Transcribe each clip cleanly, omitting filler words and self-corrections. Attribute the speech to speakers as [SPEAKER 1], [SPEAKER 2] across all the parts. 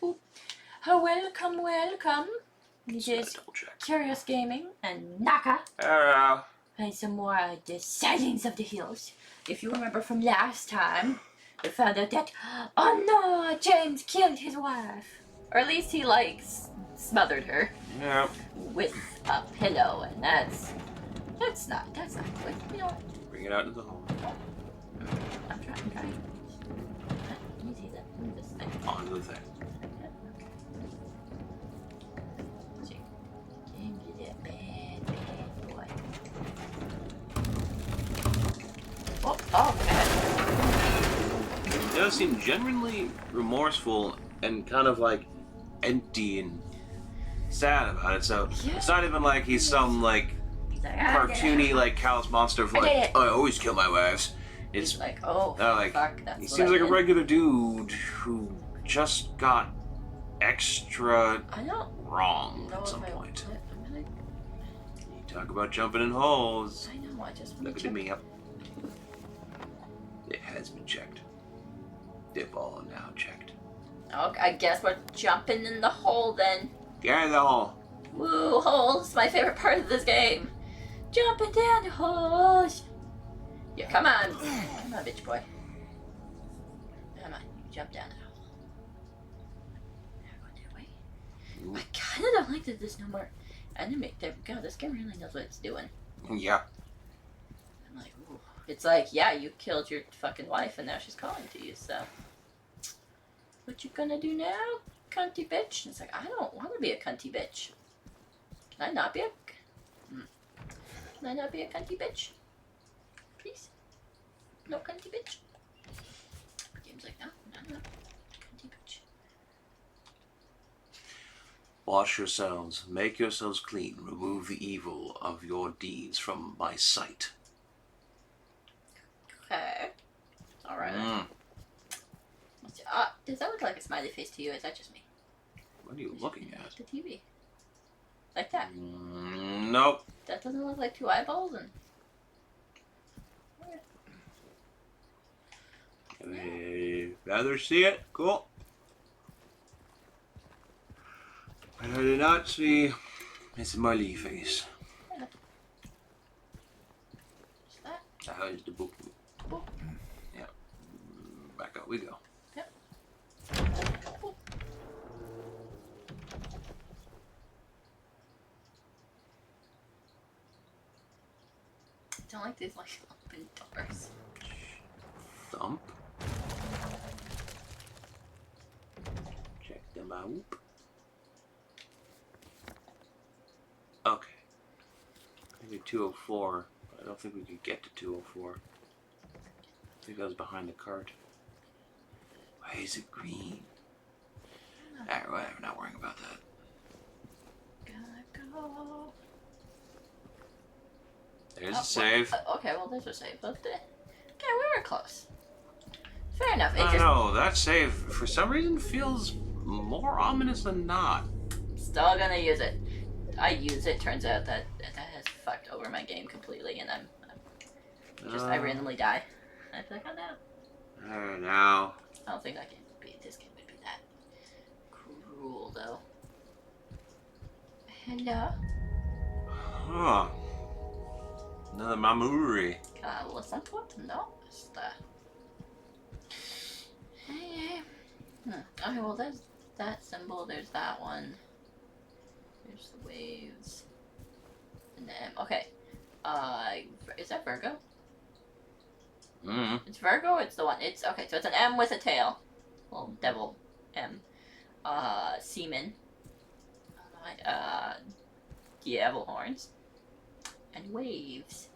[SPEAKER 1] Oh, welcome. This is Curious Gaming and Naka.
[SPEAKER 2] Hello.
[SPEAKER 1] And some more The Silence of the Hills. If you remember from last time, we found out that, oh no, James killed his wife. Or at least he, smothered her.
[SPEAKER 2] Yeah.
[SPEAKER 1] With a pillow, and that's not good. You know what?
[SPEAKER 2] Bring it out into the hall.
[SPEAKER 1] I'm trying. Easy then. Move this thing.
[SPEAKER 2] Onto the thing.
[SPEAKER 1] James is a bad boy. Oh, man.
[SPEAKER 2] He does seem genuinely remorseful and kind of empty and sad about it. So it's not even like he's some cartoony callous monster of I always kill my wives. It's
[SPEAKER 1] he's like, oh, fuck, that's
[SPEAKER 2] he seems like a regular dude who just got extra wrong at some point. You talk about jumping in holes.
[SPEAKER 1] I know, I just
[SPEAKER 2] look at me up. It has been checked. They've all now checked.
[SPEAKER 1] Okay, I guess we're jumping in the hole then.
[SPEAKER 2] Get in the hole.
[SPEAKER 1] Woo, holes, my favorite part of this game. Jumping down the holes. Yeah, come on. Come on, bitch boy. Come on, you jump down the hole. Now go that way. I kinda don't like that there's no more enemy. There we go, this game really knows what it's doing.
[SPEAKER 2] Yeah.
[SPEAKER 1] I'm like, ooh. It's like, yeah, you killed your fucking wife and now she's calling to you, so. What you gonna do now, cunty bitch? And it's like, I don't want to be a cunty bitch. Can I not be a... Can I not be a cunty bitch? Please? No cunty bitch? The game's like, no. Cunty bitch.
[SPEAKER 2] Wash yourselves, make yourselves clean, remove the evil of your deeds from my sight.
[SPEAKER 1] Okay. Alright. Does that look like a smiley face to you? Is that just me?
[SPEAKER 2] What are you looking at?
[SPEAKER 1] The TV. Like that.
[SPEAKER 2] Nope.
[SPEAKER 1] That doesn't look like two eyeballs and...
[SPEAKER 2] I'd rather see it. Cool. But I did not see a smiley face.
[SPEAKER 1] Yeah. What's that?
[SPEAKER 2] That is the book. Yeah. Back up we go.
[SPEAKER 1] Yep. I don't like these open doors.
[SPEAKER 2] Thump. Check them out. Okay. Maybe 204. But I don't think we could get to 204. I think that was behind the cart. Why is it green? Alright, whatever, not worrying about that.
[SPEAKER 1] Gotta go.
[SPEAKER 2] There's a save.
[SPEAKER 1] Okay, well, there's a save. Okay, we were close. Fair enough.
[SPEAKER 2] I don't know, that save, for some reason, feels more ominous than not.
[SPEAKER 1] Still gonna use it. I use it, turns out that has fucked over my game completely, and I randomly die. And I feel like, oh no.
[SPEAKER 2] I don't know.
[SPEAKER 1] I don't think this game would be that cruel, though. Hello?
[SPEAKER 2] Huh. Another Mamuri.
[SPEAKER 1] Can I listen to it? No? Just, Hey. Okay, well, there's that symbol, there's that one. There's the waves. And then, okay. Is that Virgo? It's Virgo, it's the one. It's, okay, so it's an M with a tail. Well, devil M. Seaman. Devil horns. And waves.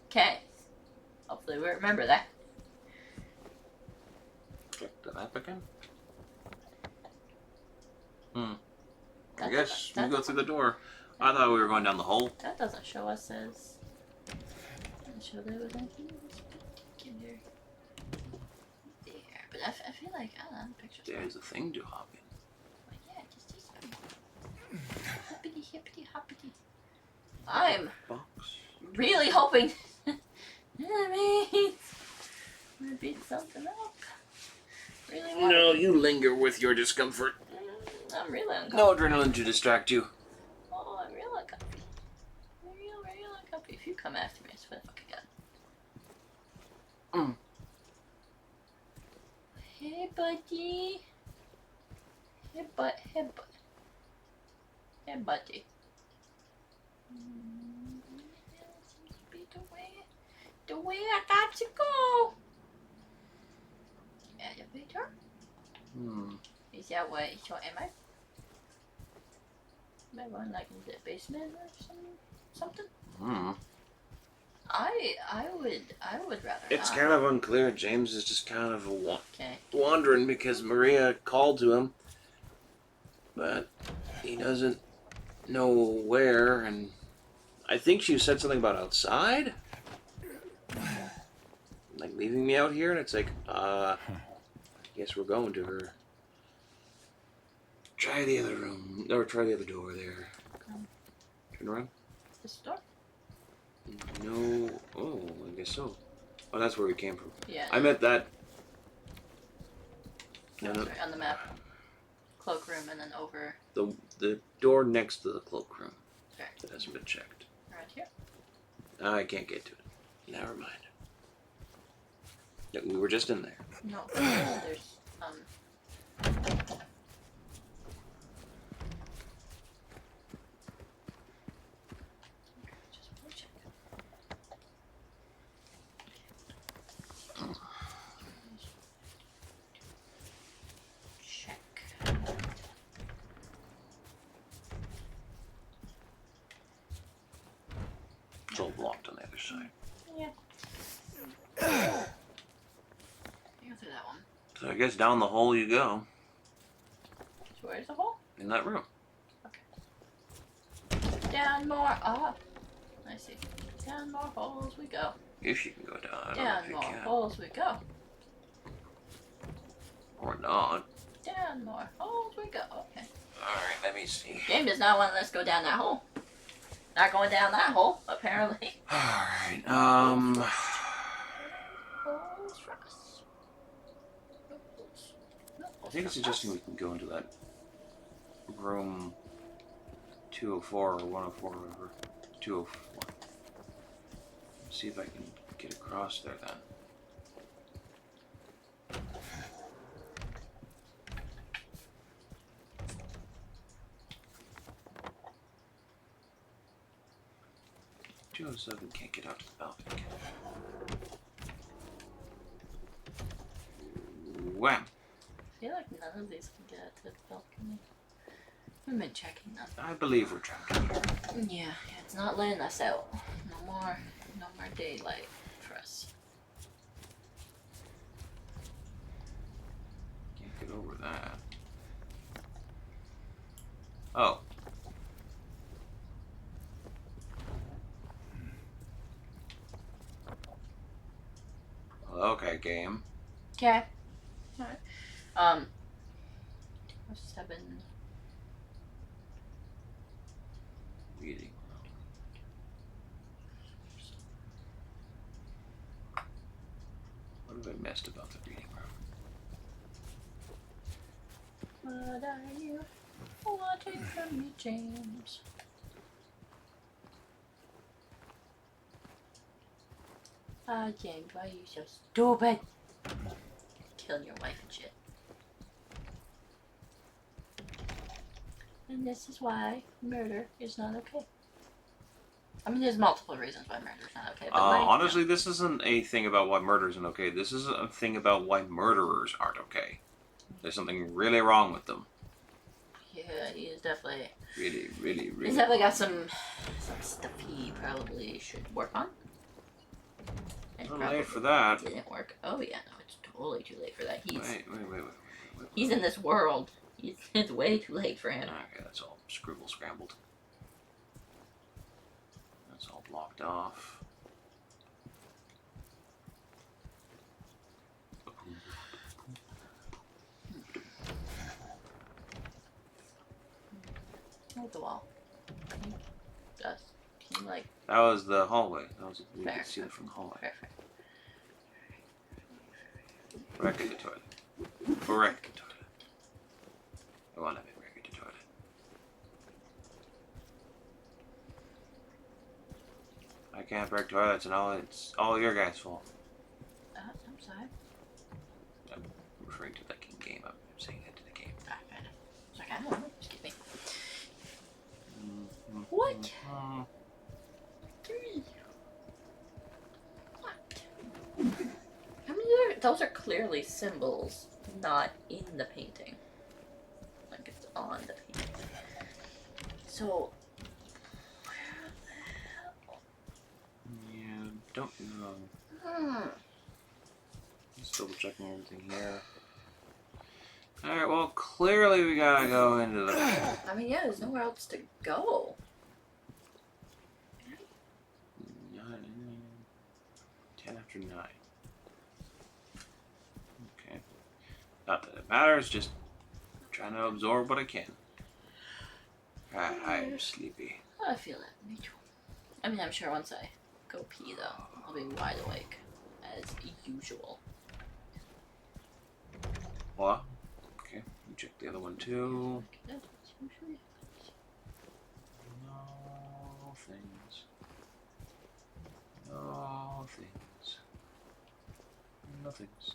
[SPEAKER 1] Okay. Hopefully we remember that.
[SPEAKER 2] Check the map again. I guess we go through the door. I thought we were going down the hole.
[SPEAKER 1] That doesn't show us as... Doesn't show there was anything particular there. But I feel like, I don't know, the picture's
[SPEAKER 2] There's a thing to hop in.
[SPEAKER 1] Like, yeah, just do something. Hippity hippity hoppity. I'm really hoping that means I'm gonna beat something up. Really want
[SPEAKER 2] No,
[SPEAKER 1] to.
[SPEAKER 2] you linger with your discomfort.
[SPEAKER 1] I'm really uncomfy.
[SPEAKER 2] No adrenaline to distract you.
[SPEAKER 1] Oh, I'm real uncomfy. Real uncomfy. If you come after me, I swear to fucking God. Hey, buddy. Hey, buddy. Hey, buddy. That seems to be the way I got to go. Elevator? Is that what? So am I? Am I going like into the basement or something? I would rather
[SPEAKER 2] It's
[SPEAKER 1] not.
[SPEAKER 2] kind of unclear. James is just kind of
[SPEAKER 1] Okay.
[SPEAKER 2] wandering because Maria called to him, but he doesn't know where, and I think she said something about outside? Like leaving me out here, and it's like, guess we're going to her. Try the other room, or try the other door there. Turn around.
[SPEAKER 1] This door?
[SPEAKER 2] No. Oh, I guess so. Oh, that's where we came from.
[SPEAKER 1] Yeah.
[SPEAKER 2] I meant that. No, no.
[SPEAKER 1] Sorry, on the map. Cloakroom and then over.
[SPEAKER 2] The door next to the cloakroom.
[SPEAKER 1] Okay.
[SPEAKER 2] That hasn't been checked.
[SPEAKER 1] Right here.
[SPEAKER 2] I can't get to it. Never mind. Yeah, we were just in there.
[SPEAKER 1] No. There's just want to check. Check.
[SPEAKER 2] It's all blocked on the other side.
[SPEAKER 1] Yeah. You go through that one.
[SPEAKER 2] So I guess down the hole you go.
[SPEAKER 1] So where's the hole?
[SPEAKER 2] In that room.
[SPEAKER 1] Down more. Ah. I see. Down more holes we go.
[SPEAKER 2] If you can go down. I don't know
[SPEAKER 1] Down
[SPEAKER 2] if you
[SPEAKER 1] more
[SPEAKER 2] can.
[SPEAKER 1] holes we go.
[SPEAKER 2] Or not.
[SPEAKER 1] Down more holes we go. Okay.
[SPEAKER 2] Alright, let me see.
[SPEAKER 1] Game does not want us to go down that hole. Not going down that hole, apparently.
[SPEAKER 2] Alright,
[SPEAKER 1] Holes for us.
[SPEAKER 2] I think it's suggesting we can go into that room 204 or 104 or whatever. 204. See if I can get across there then. Can't get out to the balcony. Wham!
[SPEAKER 1] I feel like none of these can get out to the balcony. I've been checking them.
[SPEAKER 2] I believe we're trapped here.
[SPEAKER 1] Yeah, it's not letting us out. No more daylight for us.
[SPEAKER 2] Can't get over that. Oh. Okay, game.
[SPEAKER 1] Okay. Alright. 7.
[SPEAKER 2] Reading. What have I missed about the reading room?
[SPEAKER 1] What are you wanting from me, James? James, why are you so stupid? Killing your wife and shit. And this is why murder is not okay. I mean, there's multiple reasons why murder is not okay. But
[SPEAKER 2] Honestly, this isn't a thing about why murder isn't okay. This is a thing about why murderers aren't okay. There's something really wrong with them.
[SPEAKER 1] Yeah, he is definitely.
[SPEAKER 2] Really.
[SPEAKER 1] He's definitely got some stuff he probably should work on.
[SPEAKER 2] It's too late for that.
[SPEAKER 1] Didn't work. Oh yeah, no, it's totally too late for that.
[SPEAKER 2] Wait.
[SPEAKER 1] He's in this world. It's way too late for him.
[SPEAKER 2] Okay, that's all scrambled. That's all blocked off.
[SPEAKER 1] Hold the wall. Dust. Can you like?
[SPEAKER 2] That was the hallway. We
[SPEAKER 1] Fair.
[SPEAKER 2] could see it from the hallway.
[SPEAKER 1] Fair.
[SPEAKER 2] Back in the toilet. Break the toilet. I want to break the toilet. I can't break toilets, and it's all your guys' fault.
[SPEAKER 1] I'm sorry.
[SPEAKER 2] I'm referring to like in game. I'm saying that to the game.
[SPEAKER 1] It's like, I don't know. Excuse me. What? 3. What? How many those are clearly symbols, not in the painting. Like it's on the painting. So, where the hell?
[SPEAKER 2] Yeah, don't know. Just double checking everything here. Alright, well, clearly we gotta go into the...
[SPEAKER 1] I mean, yeah, there's nowhere else to go.
[SPEAKER 2] 10 after 9. Okay. Not that it matters, just trying to absorb what I can. I'm sleepy.
[SPEAKER 1] I feel that. Me too. I mean, I'm sure once I go pee, though, I'll be wide awake, as usual.
[SPEAKER 2] What? Okay, you check the other one too.
[SPEAKER 1] That's usually.
[SPEAKER 2] No things. No things. Nothings.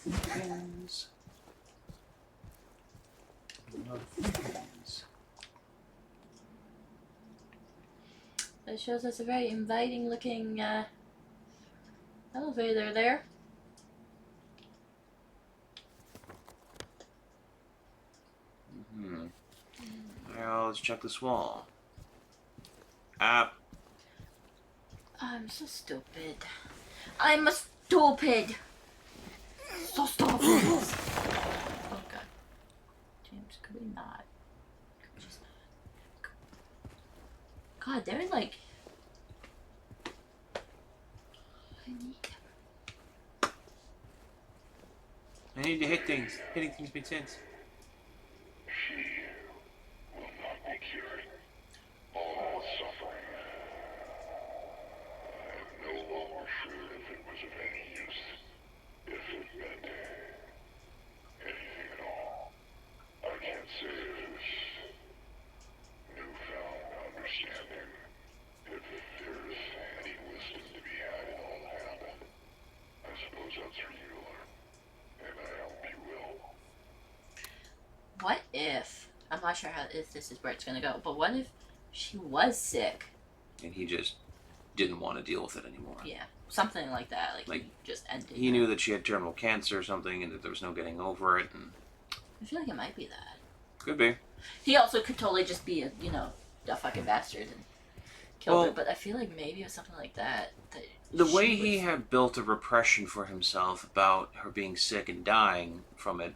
[SPEAKER 2] Nothings. Nothings.
[SPEAKER 1] That shows us a very inviting looking elevator there.
[SPEAKER 2] Now let's check this wall. Ah.
[SPEAKER 1] I'm so stupid. I'm a stupid. So stupid. Oh god. James, could we not? Could we just not? God, they're like.
[SPEAKER 2] I need to hit things. Hitting things makes sense.
[SPEAKER 3] She will not be cured. All suffering. I am no longer sure if it was of any use. If it meant anything at all. I can't say if this newfound understanding, if there's any wisdom to be had in all that happened. I suppose that's for you to learn. And I hope you will.
[SPEAKER 1] What if? I'm not sure if this is where it's gonna go, but what if she was sick?
[SPEAKER 2] And he just didn't want to deal with it anymore.
[SPEAKER 1] Yeah, something like that. Like he just ended.
[SPEAKER 2] He knew that she had terminal cancer or something, and that there was no getting over it. And
[SPEAKER 1] I feel like it might be that.
[SPEAKER 2] could be.
[SPEAKER 1] He also could totally just be a fucking bastard and kill her. But I feel like maybe it was something like that.
[SPEAKER 2] The way he had built a repression for himself about her being sick and dying from it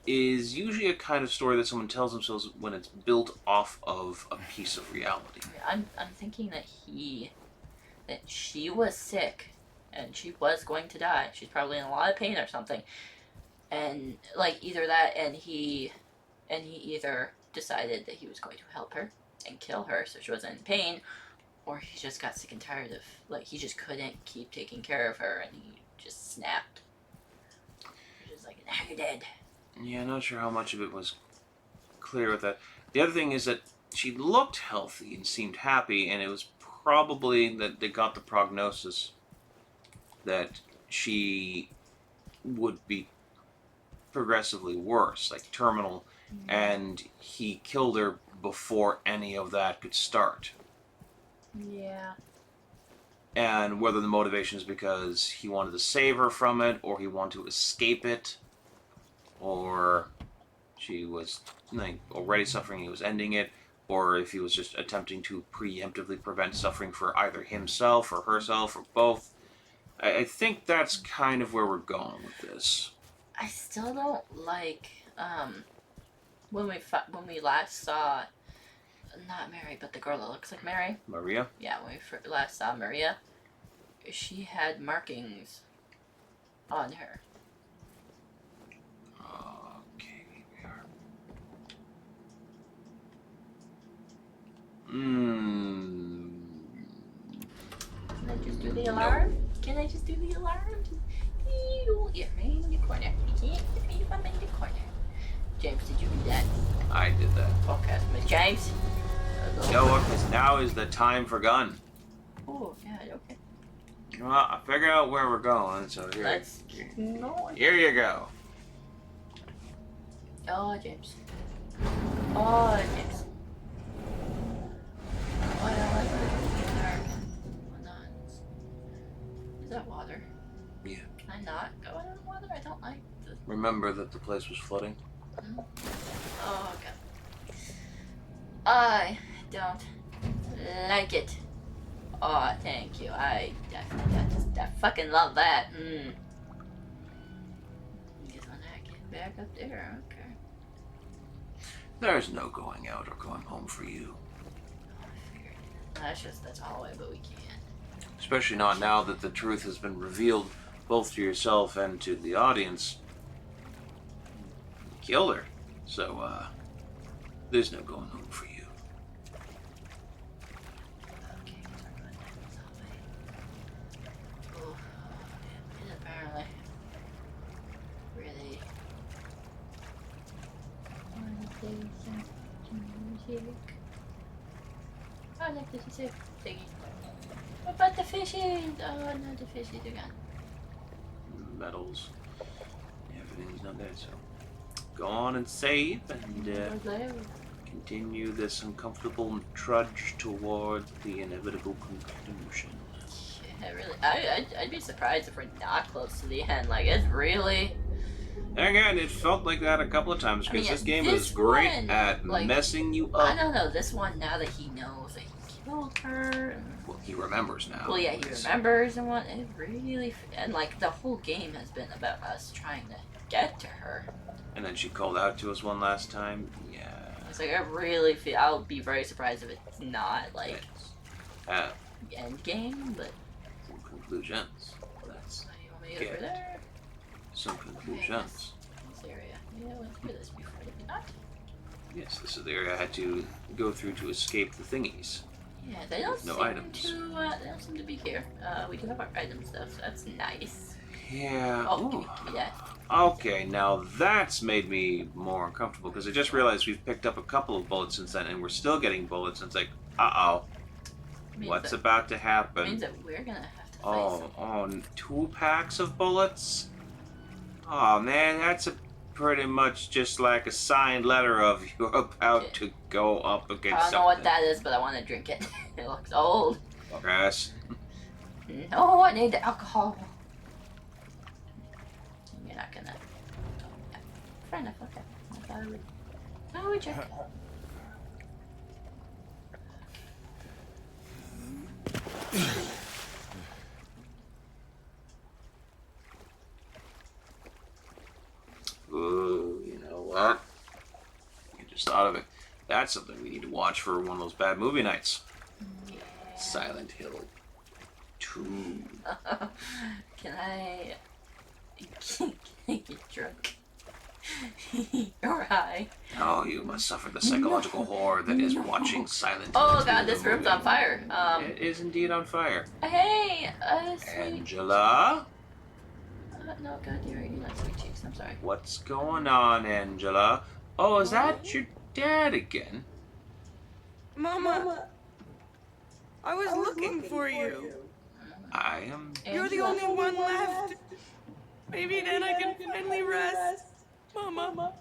[SPEAKER 2] is usually a kind of story that someone tells themselves when it's built off of a piece of reality.
[SPEAKER 1] I'm thinking that she was sick and she was going to die. She's probably in a lot of pain or something. And like either that and he either decided that he was going to help her and kill her so she wasn't in pain, or he just got sick and tired of, like, he just couldn't keep taking care of her and he just snapped. He was like, now you're dead.
[SPEAKER 2] Yeah, not sure how much of it was clear with that. The other thing is that she looked healthy and seemed happy, and it was probably that they got the prognosis that she would be progressively worse, like terminal, and he killed her before any of that could start.
[SPEAKER 1] Yeah.
[SPEAKER 2] And whether the motivation is because he wanted to save her from it, or he wanted to escape it, or she was like already suffering, he was ending it, or if he was just attempting to preemptively prevent suffering for either himself or herself or both. I think that's kind of where we're going with this.
[SPEAKER 1] I still don't like when we last saw not Mary, but the girl that looks like Mary.
[SPEAKER 2] Maria?
[SPEAKER 1] Yeah, when we last saw Maria, she had markings on her.
[SPEAKER 2] Okay, we are.
[SPEAKER 1] Can I just do the alarm? Can I just do the alarm? James, did you do that?
[SPEAKER 2] I did that.
[SPEAKER 1] Okay, Miss James.
[SPEAKER 2] You know what? 'Cause now is the time for gun.
[SPEAKER 1] Oh, God, okay.
[SPEAKER 2] Well, I figured out where we're going, so here.
[SPEAKER 1] Let's keep going.
[SPEAKER 2] Here you go.
[SPEAKER 1] Oh, James. Oh, James. Oh, I don't like it. Dark. Hold on. Is that water?
[SPEAKER 2] Yeah.
[SPEAKER 1] Can I not go in the water? I don't like the...
[SPEAKER 2] Remember that the place was flooding?
[SPEAKER 1] Oh, God. I don't like it. Oh, thank you. I fucking love that. Guess I'm not getting back up there. Okay.
[SPEAKER 2] There's no going out or going home for you.
[SPEAKER 1] Oh, I figured. That's a hallway, but we can't.
[SPEAKER 2] Especially not now that the truth has been revealed both to yourself and to the audience. You killed her. So, there's no going home for you.
[SPEAKER 1] Okay, guess we're going down this hallway. Oh, and apparently really want to play some music. I like this music thingy. What about the fishies? Oh no, the fishies are gone.
[SPEAKER 2] Metals. Everything's not there, so go on and save and continue this uncomfortable trudge toward the inevitable conclusion.
[SPEAKER 1] Yeah, really. I'd be surprised if we're not close to the end. Like, it's really.
[SPEAKER 2] And again, it felt like that a couple of times because this game
[SPEAKER 1] this
[SPEAKER 2] is great
[SPEAKER 1] one,
[SPEAKER 2] at
[SPEAKER 1] like,
[SPEAKER 2] messing you
[SPEAKER 1] I
[SPEAKER 2] up.
[SPEAKER 1] don't know. This one, now that he knows that he killed her. And,
[SPEAKER 2] Well, he remembers now.
[SPEAKER 1] well, yeah, he remembers and what. It really. And, like, the whole game has been about us trying to get to her.
[SPEAKER 2] And then she called out to us one last time. Yeah.
[SPEAKER 1] It's like, I really feel. I'll be very surprised if it's not, like, end game, but.
[SPEAKER 2] Some conclusions. Let's
[SPEAKER 1] You want me to go over there?
[SPEAKER 2] some conclusions.
[SPEAKER 1] This area. Yeah, I went through this before, did we not?
[SPEAKER 2] Yes, this is the area I had to go through to escape the thingies.
[SPEAKER 1] Yeah, they don't
[SPEAKER 2] No
[SPEAKER 1] seem
[SPEAKER 2] items.
[SPEAKER 1] they don't seem to be here. We do have our items though, so that's nice.
[SPEAKER 2] Yeah.
[SPEAKER 1] Oh,
[SPEAKER 2] Ooh.
[SPEAKER 1] give me that.
[SPEAKER 2] Okay, now that's made me more uncomfortable because I just realized we've picked up a couple of bullets since then, and we're still getting bullets. And it's like, what's about to happen?
[SPEAKER 1] Means that we're gonna have to fight.
[SPEAKER 2] Oh, 2 packs of bullets? Oh man, that's pretty much just like a signed letter of you're about to go up against
[SPEAKER 1] I don't know
[SPEAKER 2] something.
[SPEAKER 1] what that is, but I want to drink it. It looks old.
[SPEAKER 2] Yes.
[SPEAKER 1] No, I need the alcohol. You're not gonna. Oh, yeah. Fair enough. Okay. I thought I would check.
[SPEAKER 2] Ooh, you know what? I just thought of it. That's something we need to watch for one of those bad movie nights.
[SPEAKER 1] Yeah.
[SPEAKER 2] Silent Hill 2.
[SPEAKER 1] Can I get drunk? Or high?
[SPEAKER 2] Oh, you must suffer the psychological horror that is watching Silent Hill.
[SPEAKER 1] Oh
[SPEAKER 2] 2,
[SPEAKER 1] god, this
[SPEAKER 2] the
[SPEAKER 1] room's
[SPEAKER 2] movie.
[SPEAKER 1] on fire.
[SPEAKER 2] It is indeed on fire.
[SPEAKER 1] Hey, sweet.
[SPEAKER 2] Angela?
[SPEAKER 1] No, god, you're not sweet cheeks. I'm sorry.
[SPEAKER 2] What's going on, Angela? Oh, is that your dad again?
[SPEAKER 4] Mama, I was looking for you.
[SPEAKER 2] I am...
[SPEAKER 4] You're the only one left. Maybe then I can finally rest. Mama.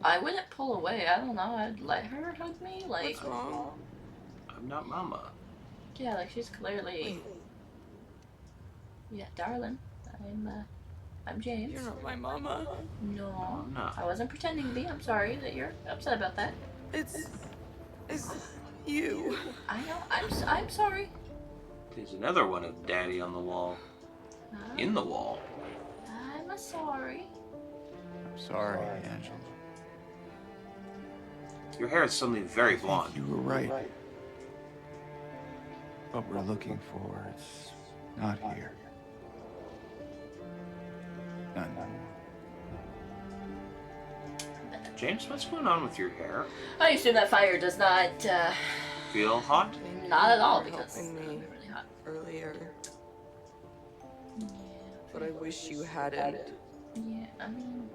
[SPEAKER 1] I wouldn't pull away. I don't know. I'd let her hug me. Like,
[SPEAKER 4] What's wrong?
[SPEAKER 2] I'm not Mama.
[SPEAKER 1] yeah, like she's clearly. Yeah, darling. I'm James.
[SPEAKER 4] You're not my mama.
[SPEAKER 1] No,
[SPEAKER 2] I'm not.
[SPEAKER 1] I wasn't pretending to be. I'm sorry that you're upset about that.
[SPEAKER 4] It's you.
[SPEAKER 1] I know. I'm sorry.
[SPEAKER 2] There's another one of Daddy on the wall. In the wall.
[SPEAKER 1] I'm sorry.
[SPEAKER 5] Sorry, Angela.
[SPEAKER 2] Your hair is suddenly very
[SPEAKER 5] I
[SPEAKER 2] blonde.
[SPEAKER 5] think you were right. What we're looking for is not here. None.
[SPEAKER 2] James, what's going on with your hair?
[SPEAKER 1] I assume that fire does not,
[SPEAKER 2] Feel hot?
[SPEAKER 1] not at all
[SPEAKER 4] You were
[SPEAKER 1] because
[SPEAKER 4] helping
[SPEAKER 1] it'll
[SPEAKER 4] me
[SPEAKER 1] be really hot.
[SPEAKER 4] earlier,
[SPEAKER 1] Yeah,
[SPEAKER 4] but I wish you hadn't.
[SPEAKER 1] yeah. I mean,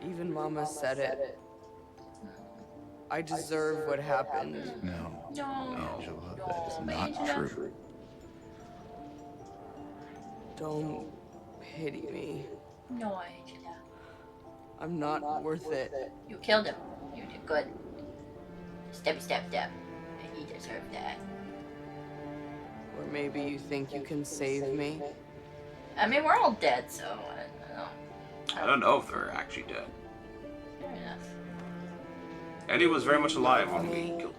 [SPEAKER 4] Even Mama said it. I deserve what happened.
[SPEAKER 5] No,
[SPEAKER 1] No.
[SPEAKER 5] Angela, that is
[SPEAKER 1] No,
[SPEAKER 5] not
[SPEAKER 1] Angela.
[SPEAKER 5] true.
[SPEAKER 4] Don't pity me.
[SPEAKER 1] No, Angela.
[SPEAKER 4] I'm not worth it.
[SPEAKER 1] You killed him. You did good. Stabby stab stab. And he deserved that.
[SPEAKER 4] Or maybe you think you can save me?
[SPEAKER 1] I mean, we're all dead, so I don't know.
[SPEAKER 2] I don't know if they're actually dead.
[SPEAKER 1] Fair enough.
[SPEAKER 2] Eddie was very much alive when we killed him.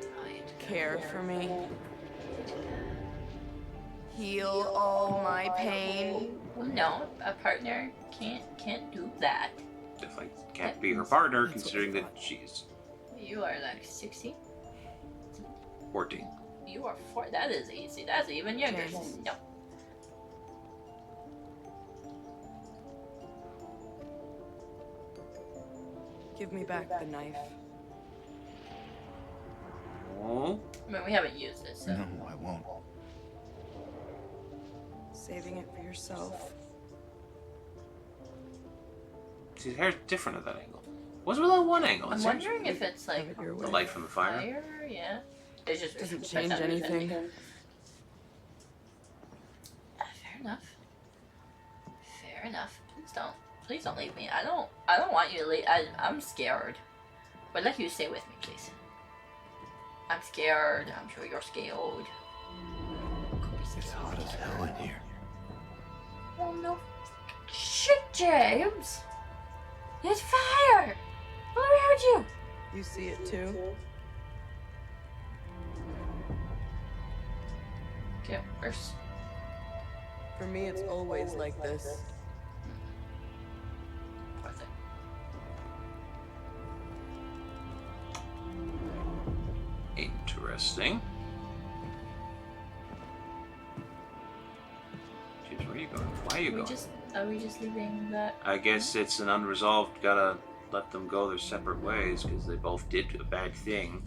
[SPEAKER 1] Oh, Angela.
[SPEAKER 4] Care for me? Heal all my pain?
[SPEAKER 1] No, a partner can't do that.
[SPEAKER 2] Definitely can't be her partner, considering that she's
[SPEAKER 1] You are like 16.
[SPEAKER 2] 14.
[SPEAKER 1] You are 4. That is easy. That's even younger.
[SPEAKER 4] James.
[SPEAKER 1] No.
[SPEAKER 4] Give me back the knife.
[SPEAKER 2] Oh,
[SPEAKER 1] I mean, we haven't used it, so.
[SPEAKER 5] No, I won't.
[SPEAKER 4] Saving it for yourself.
[SPEAKER 2] see, the hair's different at that angle. What's with that one angle?
[SPEAKER 1] I'm
[SPEAKER 2] It's
[SPEAKER 1] wondering if it's like
[SPEAKER 4] Have it your
[SPEAKER 2] the
[SPEAKER 4] way.
[SPEAKER 2] light from the fire.
[SPEAKER 1] fire. Yeah. It just
[SPEAKER 4] Doesn't
[SPEAKER 1] it's
[SPEAKER 4] change
[SPEAKER 1] not
[SPEAKER 4] anything.
[SPEAKER 1] Fair enough. Fair enough. Please don't leave me. I don't want you to leave. I'm scared. But let you stay with me, please. I'm scared. I'm sure you're scared.
[SPEAKER 5] It's hot as hell in here.
[SPEAKER 1] Oh no. Shit, James! It's fire! All around you!
[SPEAKER 4] You see it too?
[SPEAKER 1] Get worse.
[SPEAKER 4] For me, it's always like this.
[SPEAKER 1] Worth it.
[SPEAKER 2] Interesting. Jeez, where are you going? Why are you going?
[SPEAKER 1] Are we just leaving that?
[SPEAKER 2] I guess it's an unresolved. Gotta let them go their separate ways because they both did a bad thing.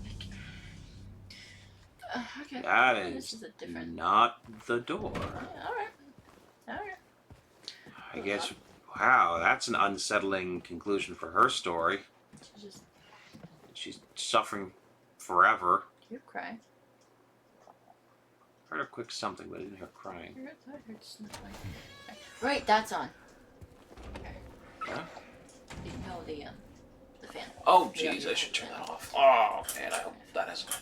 [SPEAKER 1] Okay.
[SPEAKER 2] That
[SPEAKER 1] This
[SPEAKER 2] is
[SPEAKER 1] is a different.
[SPEAKER 2] not the door.
[SPEAKER 1] Alright. Alright.
[SPEAKER 2] I guess. Wow, that's an unsettling conclusion for her story.
[SPEAKER 1] Just
[SPEAKER 2] She's suffering forever.
[SPEAKER 1] you're crying.
[SPEAKER 2] Heard a quick something, but I didn't hear crying.
[SPEAKER 1] I heard sniffling. Right, that's on. Okay.
[SPEAKER 2] Huh?
[SPEAKER 1] You know the fan.
[SPEAKER 2] Oh,
[SPEAKER 1] Yeah.
[SPEAKER 2] jeez, I should turn that off. Oh, man, I hope that hasn't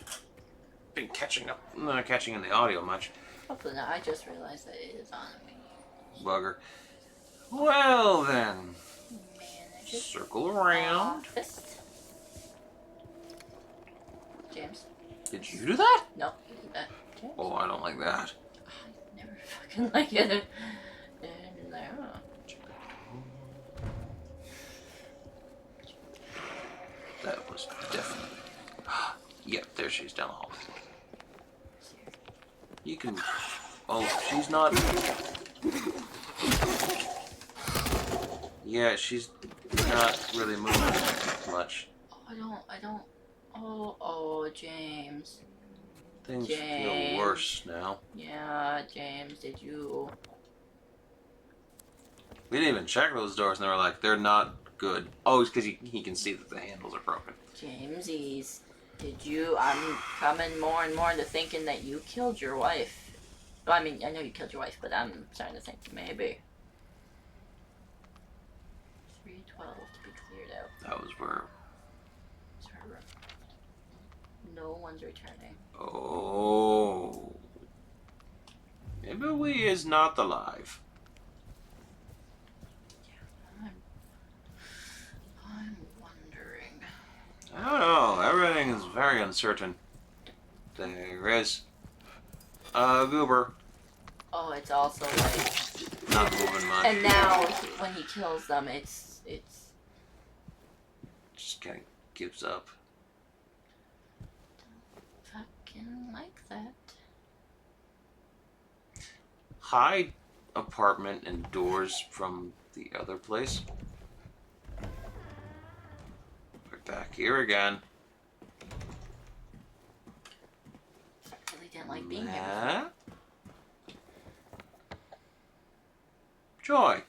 [SPEAKER 2] been catching up. Not catching in the audio much.
[SPEAKER 1] Hopefully not. I just realized that it is on.
[SPEAKER 2] Bugger. Well, then.
[SPEAKER 1] Manage it.
[SPEAKER 2] Circle around.
[SPEAKER 1] Fist. James.
[SPEAKER 2] Did you do that?
[SPEAKER 1] No, you did that. James.
[SPEAKER 2] Oh, I don't like that.
[SPEAKER 1] I never fucking like it. And like, oh.
[SPEAKER 2] That was definitely. Yep, there she's down the hall. You can. Oh, she's not. Yeah, she's not really moving much.
[SPEAKER 1] Oh, I don't. Oh, James.
[SPEAKER 2] Things feel
[SPEAKER 1] James.
[SPEAKER 2] worse now.
[SPEAKER 1] Yeah, James, did you?
[SPEAKER 2] We didn't even check those doors, and they were like, they're not good. Oh, it's because he can see that the handles are broken.
[SPEAKER 1] Jamesies, did you? I'm coming more and more to thinking that you killed your wife. Well, I mean, I know you killed your wife, but I'm starting to think maybe. 312 to be cleared out.
[SPEAKER 2] That was where.
[SPEAKER 1] It's her room. No one's returning.
[SPEAKER 2] Oh. Maybe we is not alive.
[SPEAKER 1] I'm wondering.
[SPEAKER 2] I don't know. Everything is very uncertain. There is a goober.
[SPEAKER 1] Oh, it's also like.
[SPEAKER 2] Not moving much.
[SPEAKER 1] And now, when he kills them, it's.
[SPEAKER 2] Just kind of gives up.
[SPEAKER 1] Fucking like that.
[SPEAKER 2] Hide apartment and doors from the other place. We're back here again.
[SPEAKER 1] I really didn't like being here.
[SPEAKER 2] Matt? Joy.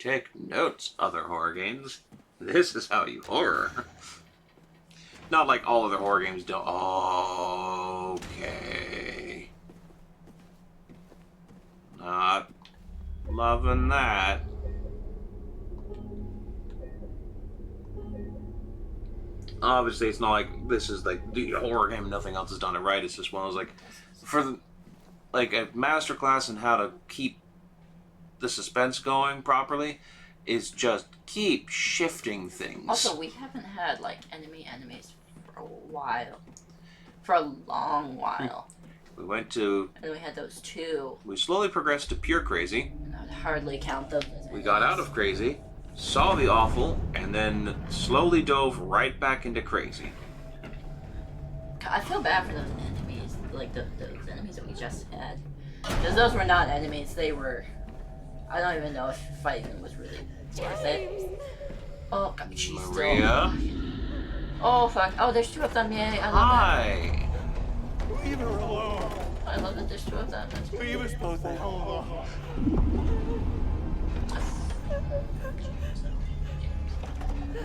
[SPEAKER 2] Take notes, other horror games. This is how you horror. Not like all other horror games don't. Okay. Not loving that. Obviously, it's not like this is like the horror game. Nothing else has done it right. It's just one of those like, for the, like a masterclass in how to keep the suspense going properly, is just keep shifting things.
[SPEAKER 1] Also, we haven't had like enemies for a while, for a long while.
[SPEAKER 2] We went to.
[SPEAKER 1] And we had those two.
[SPEAKER 2] We slowly progressed to pure crazy.
[SPEAKER 1] And I would hardly count those as
[SPEAKER 2] We got out of crazy, saw the awful, and then slowly dove right back into crazy.
[SPEAKER 1] I feel bad for those enemies, like those enemies that we just had. Because those were not enemies, they were... I don't even know if fighting them was really worth it. Oh, God, she's
[SPEAKER 2] Maria?
[SPEAKER 1] still... Oh, fuck. Oh, there's two of them, yay. I love
[SPEAKER 2] Hi!
[SPEAKER 5] Leave her alone.
[SPEAKER 1] that. I love that there's two of them. That's
[SPEAKER 5] Leave us both the hell alone.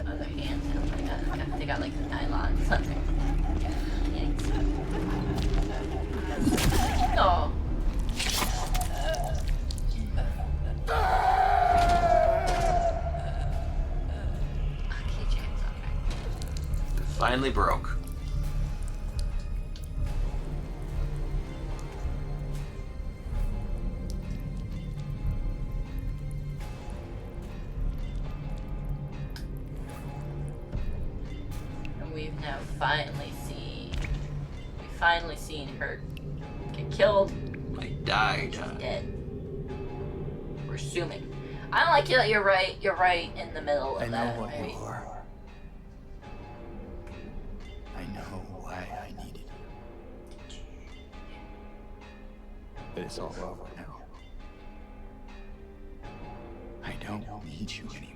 [SPEAKER 1] other hands. Oh my God. They got like nylon something. Oh. Okay, James, alright.
[SPEAKER 2] Finally broke.
[SPEAKER 1] And we've now finally seen her get killed.
[SPEAKER 2] I died.
[SPEAKER 1] She's dead. We're assuming. I don't like you that you're right in the middle of
[SPEAKER 5] I know
[SPEAKER 1] that,
[SPEAKER 5] what
[SPEAKER 1] right?
[SPEAKER 5] you are. I know why I needed you. But it's all over now. I don't need you anymore.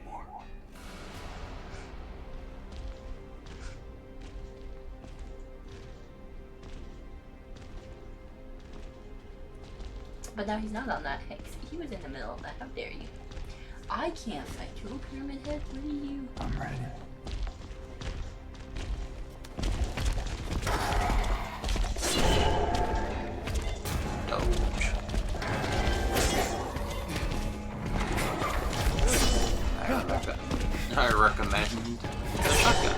[SPEAKER 1] But now he's not on that hex. He was in the middle of that. How dare you? I can't fight you, Pyramid Head. What are you?
[SPEAKER 5] I'm ready.
[SPEAKER 2] Doge. I recommend the shotgun.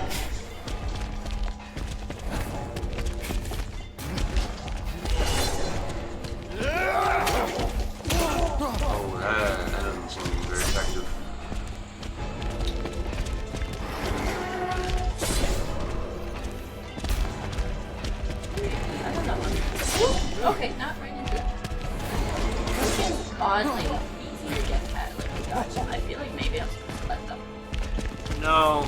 [SPEAKER 2] Oh, that doesn't seem very effective.
[SPEAKER 1] I don't know. Okay, not right into it. It's oddly easy to get at. Like, gosh, I feel like maybe I'm supposed to let them.
[SPEAKER 2] No.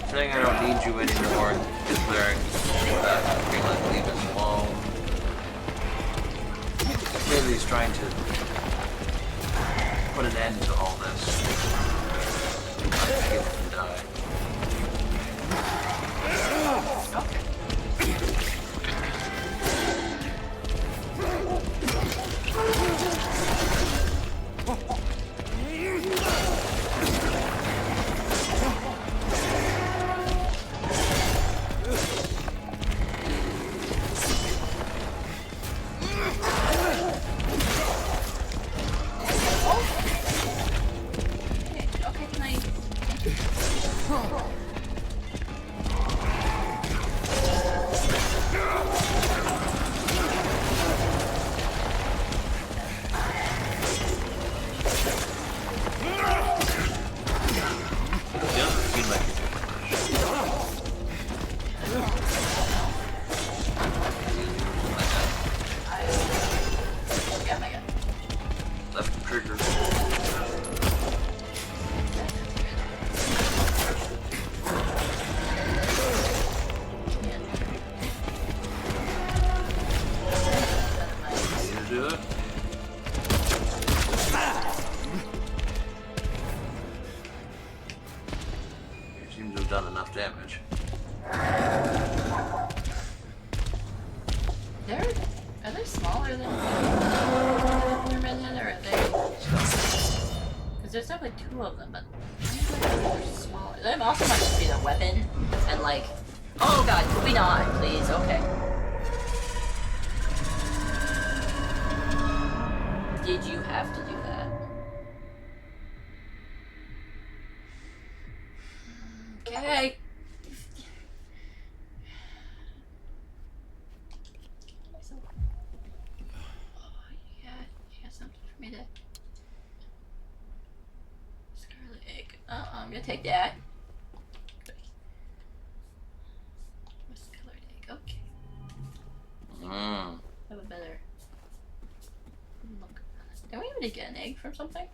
[SPEAKER 2] Saying I don't need you anymore is clearing that. Okay, let's leave us alone. Clearly he's trying to put an end to all this. I get to die.
[SPEAKER 1] Okay, can I...
[SPEAKER 2] It doesn't seem like you're doing much.
[SPEAKER 1] Yeah, my God.
[SPEAKER 2] Left trigger. You do it. You seem to have done enough damage.
[SPEAKER 1] Are they smaller than... Because there's definitely two of them, but they're smaller. That also might just be their weapon. And like, oh god, could we not, please? Okay. Did you have to do that? Okay. Oh, yeah, something for me to. Scarlet egg. I'm gonna take that. Colored egg. Okay. Have a better look. Did we even get an egg from something?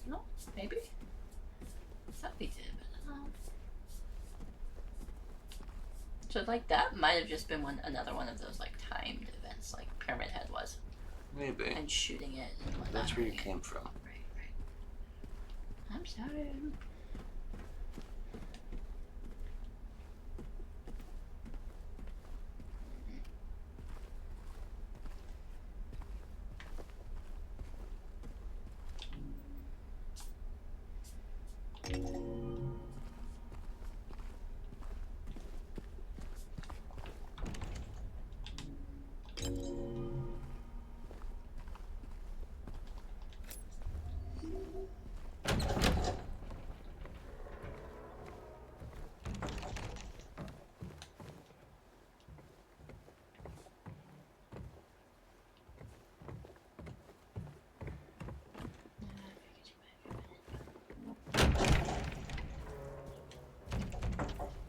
[SPEAKER 1] No, maybe. I thought we did, but so like that might have just been another one of those like timed events, like Pyramid Head was.
[SPEAKER 2] Maybe.
[SPEAKER 1] And shooting it and whatnot.
[SPEAKER 2] That's where you came from.
[SPEAKER 1] Right. I'm sorry.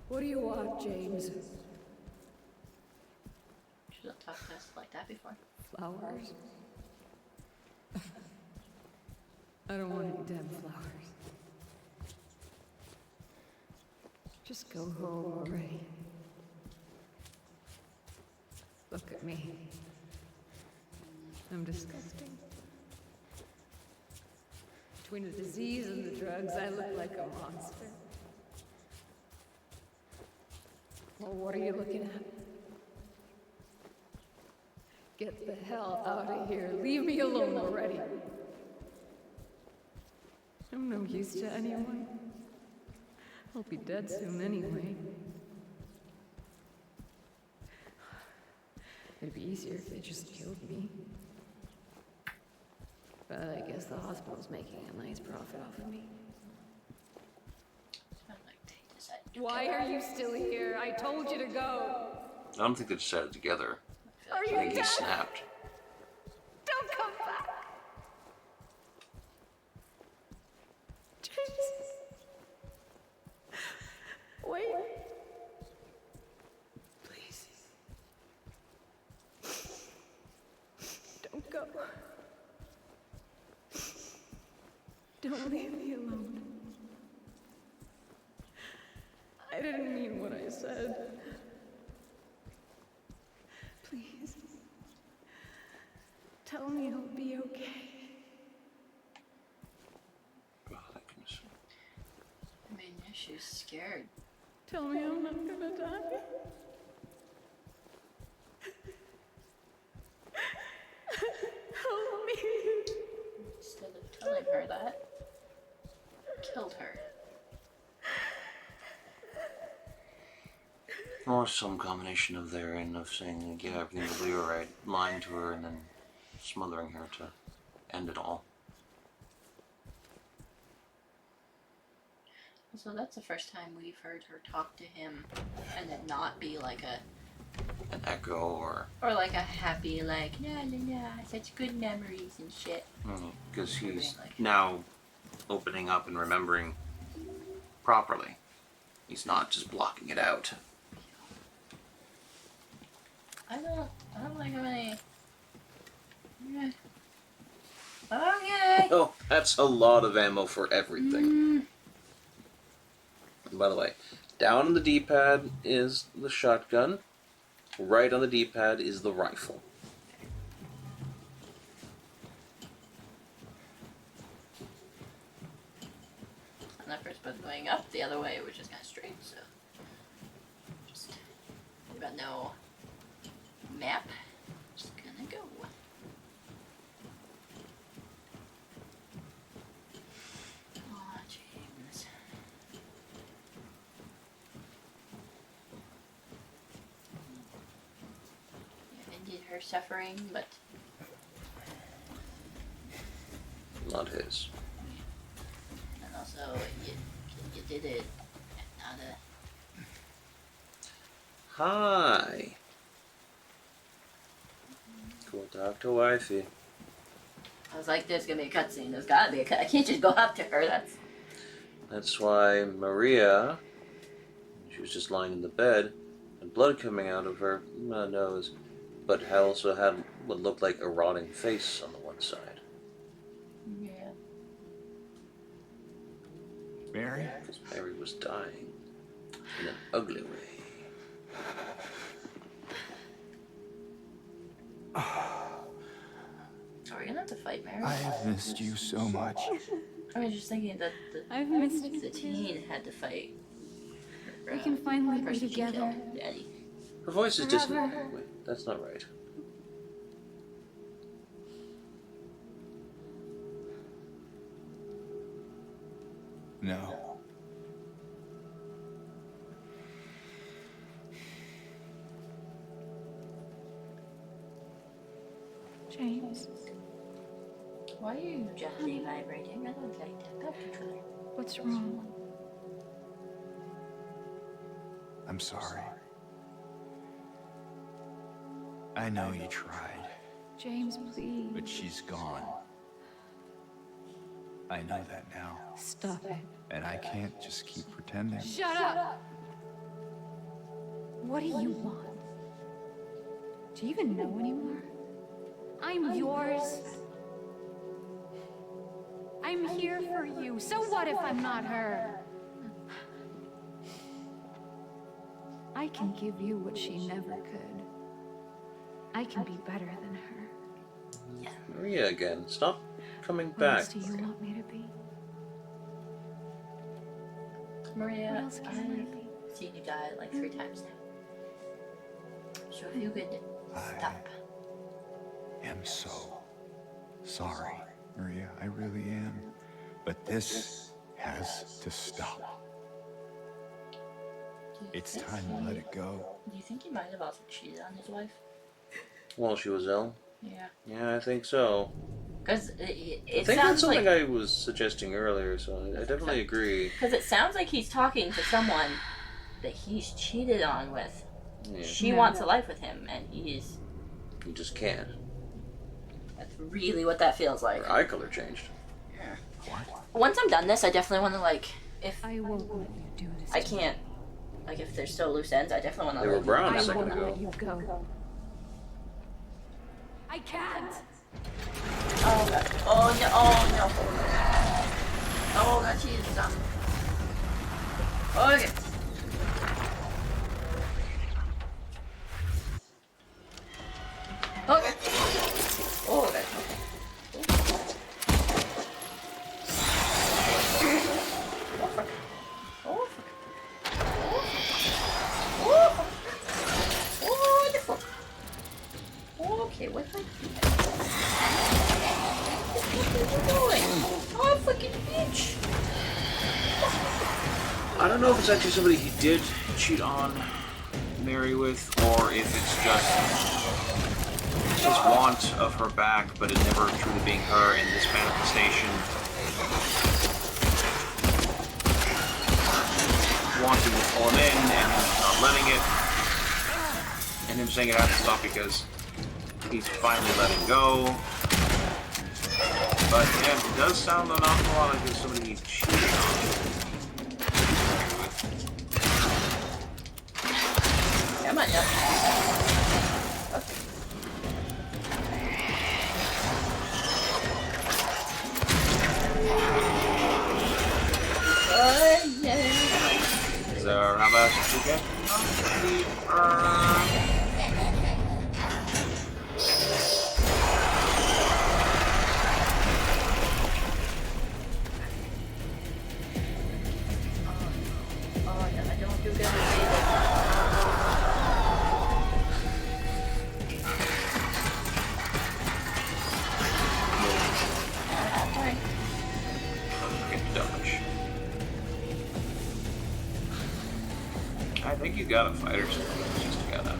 [SPEAKER 4] What do you want, James?
[SPEAKER 1] She's not talked to us like that before.
[SPEAKER 4] Flowers? I don't want any dead flowers. Just go home already. Look at me. I'm disgusting. Between the disease and the drugs, I look like a monster. Well, what are you looking at? Get the hell out of here. Leave me alone already. I'm no use to anyone. I'll be dead soon anyway. It'd be easier if they just killed me. But I guess the hospital's making a nice profit off of me. Why are you still here? I told you to go.
[SPEAKER 2] I don't think they decided together.
[SPEAKER 4] Are
[SPEAKER 2] I
[SPEAKER 4] you
[SPEAKER 2] think he
[SPEAKER 4] dead?
[SPEAKER 2] snapped.
[SPEAKER 4] Don't come back. Jesus. Wait. Please. Don't go. Don't leave me alone. I didn't mean what I said. Please. Tell me I'll be okay.
[SPEAKER 2] Oh, thank goodness.
[SPEAKER 1] I mean, yeah, she's scared.
[SPEAKER 4] Tell me I'm not gonna die. Help me.
[SPEAKER 1] Instead of telling her that, killed her.
[SPEAKER 2] Or some combination of therein of saying, like, yeah, everything will be alright, lying to her, and then smothering her to end it all.
[SPEAKER 1] So that's the first time we've heard her talk to him and it not be like
[SPEAKER 2] An echo or...
[SPEAKER 1] like a happy, like, la la la, such good memories and shit.
[SPEAKER 2] Because he's now opening up and remembering properly. He's not just blocking it out.
[SPEAKER 1] I don't like how many. Yeah. Okay.
[SPEAKER 2] Oh, that's a lot of ammo for everything. And by the way, down on the D-pad is the shotgun. Right on the D-pad is the rifle.
[SPEAKER 1] When I first put going up the other way, it was just kind of straight, so. Just. About no map. Just gonna go. ended her suffering, but
[SPEAKER 2] Not his.
[SPEAKER 1] and also you did it. Not a.
[SPEAKER 2] Hi. Go talk to wifey.
[SPEAKER 1] I was like, there's gonna be a cutscene. There's gotta be a cut. I can't just go up to her.
[SPEAKER 2] That's why Maria, she was just lying in the bed, and blood coming out of her nose, but also had what looked like a rotting face on the one side.
[SPEAKER 1] Yeah.
[SPEAKER 5] Mary?
[SPEAKER 2] Because Mary was dying in an ugly way.
[SPEAKER 1] Are we gonna have to fight Mary?
[SPEAKER 5] I have missed you so much.
[SPEAKER 1] I was just thinking that
[SPEAKER 4] I've missed you
[SPEAKER 1] the
[SPEAKER 4] too.
[SPEAKER 1] teen had to fight.
[SPEAKER 4] We can finally be
[SPEAKER 1] person she
[SPEAKER 4] together.
[SPEAKER 1] killed, Daddy.
[SPEAKER 2] Her voice is just...
[SPEAKER 4] Forever.
[SPEAKER 2] Wait, that's not right.
[SPEAKER 5] No.
[SPEAKER 4] James,
[SPEAKER 1] Why are you gently vibrating? I don't like that. Back controller.
[SPEAKER 4] what's wrong?
[SPEAKER 5] I'm sorry. I know you tried,
[SPEAKER 4] James, please.
[SPEAKER 5] but she's gone. I know that now.
[SPEAKER 4] Stop it.
[SPEAKER 5] And I can't just keep pretending.
[SPEAKER 4] Shut up! What do you want? Do you even know anymore? I'm yours. I'm here for you. So what if I'm not her? I can give you what she never could. I can be better than her.
[SPEAKER 2] Maria again. Stop coming
[SPEAKER 4] What
[SPEAKER 2] back.
[SPEAKER 4] else do you want me to be? What
[SPEAKER 1] Maria,
[SPEAKER 4] else can I be?
[SPEAKER 1] I've seen you die like 3 times now. So if you could stop.
[SPEAKER 5] am so sorry, Maria. I really am. But this has to stop. It's time to let it go.
[SPEAKER 1] Do you think he might have also cheated on his wife?
[SPEAKER 2] While she was ill?
[SPEAKER 1] Yeah.
[SPEAKER 2] Yeah, I think so.
[SPEAKER 1] Because
[SPEAKER 2] I
[SPEAKER 1] it
[SPEAKER 2] think that's
[SPEAKER 1] sounds
[SPEAKER 2] something
[SPEAKER 1] like...
[SPEAKER 2] I was suggesting earlier, so I definitely agree.
[SPEAKER 1] Because it sounds like he's talking to someone that he's cheated on with.
[SPEAKER 2] Yeah,
[SPEAKER 1] She wants a life with him, and he's...
[SPEAKER 2] you just can't.
[SPEAKER 1] That's really what that feels like.
[SPEAKER 2] Her eye color changed.
[SPEAKER 1] Once I'm done this, I definitely want to, like... If
[SPEAKER 4] I won't let you do this.
[SPEAKER 1] I
[SPEAKER 4] to me.
[SPEAKER 1] can't... Like, if there's still loose ends, I definitely want to...
[SPEAKER 2] They were brown a
[SPEAKER 4] I
[SPEAKER 2] second
[SPEAKER 4] won't
[SPEAKER 2] ago.
[SPEAKER 4] let you go. I can't.
[SPEAKER 1] Oh, God. Oh, no. Oh, no. Oh, God. She's done. Okay. Okay. Oh, okay. Oh, fuck. Oh, fuck. Oh, the fuck. Okay, what the What are you doing? Oh, fucking bitch.
[SPEAKER 2] I don't know if it's actually somebody he did cheat on Mary with, or if it's just his want of her back, but it never truly being her in this manifestation. Wanting to pull him in and not letting it, and him saying it has to stop because he's finally letting go. But yeah, it does sound an awful lot like there's somebody he's cheating on.
[SPEAKER 1] Come on, yeah.
[SPEAKER 2] So, how about you get
[SPEAKER 1] Oh, no, I don't do good with Alright.
[SPEAKER 2] Get dodge. I think you got a fight or something. It's just gotta.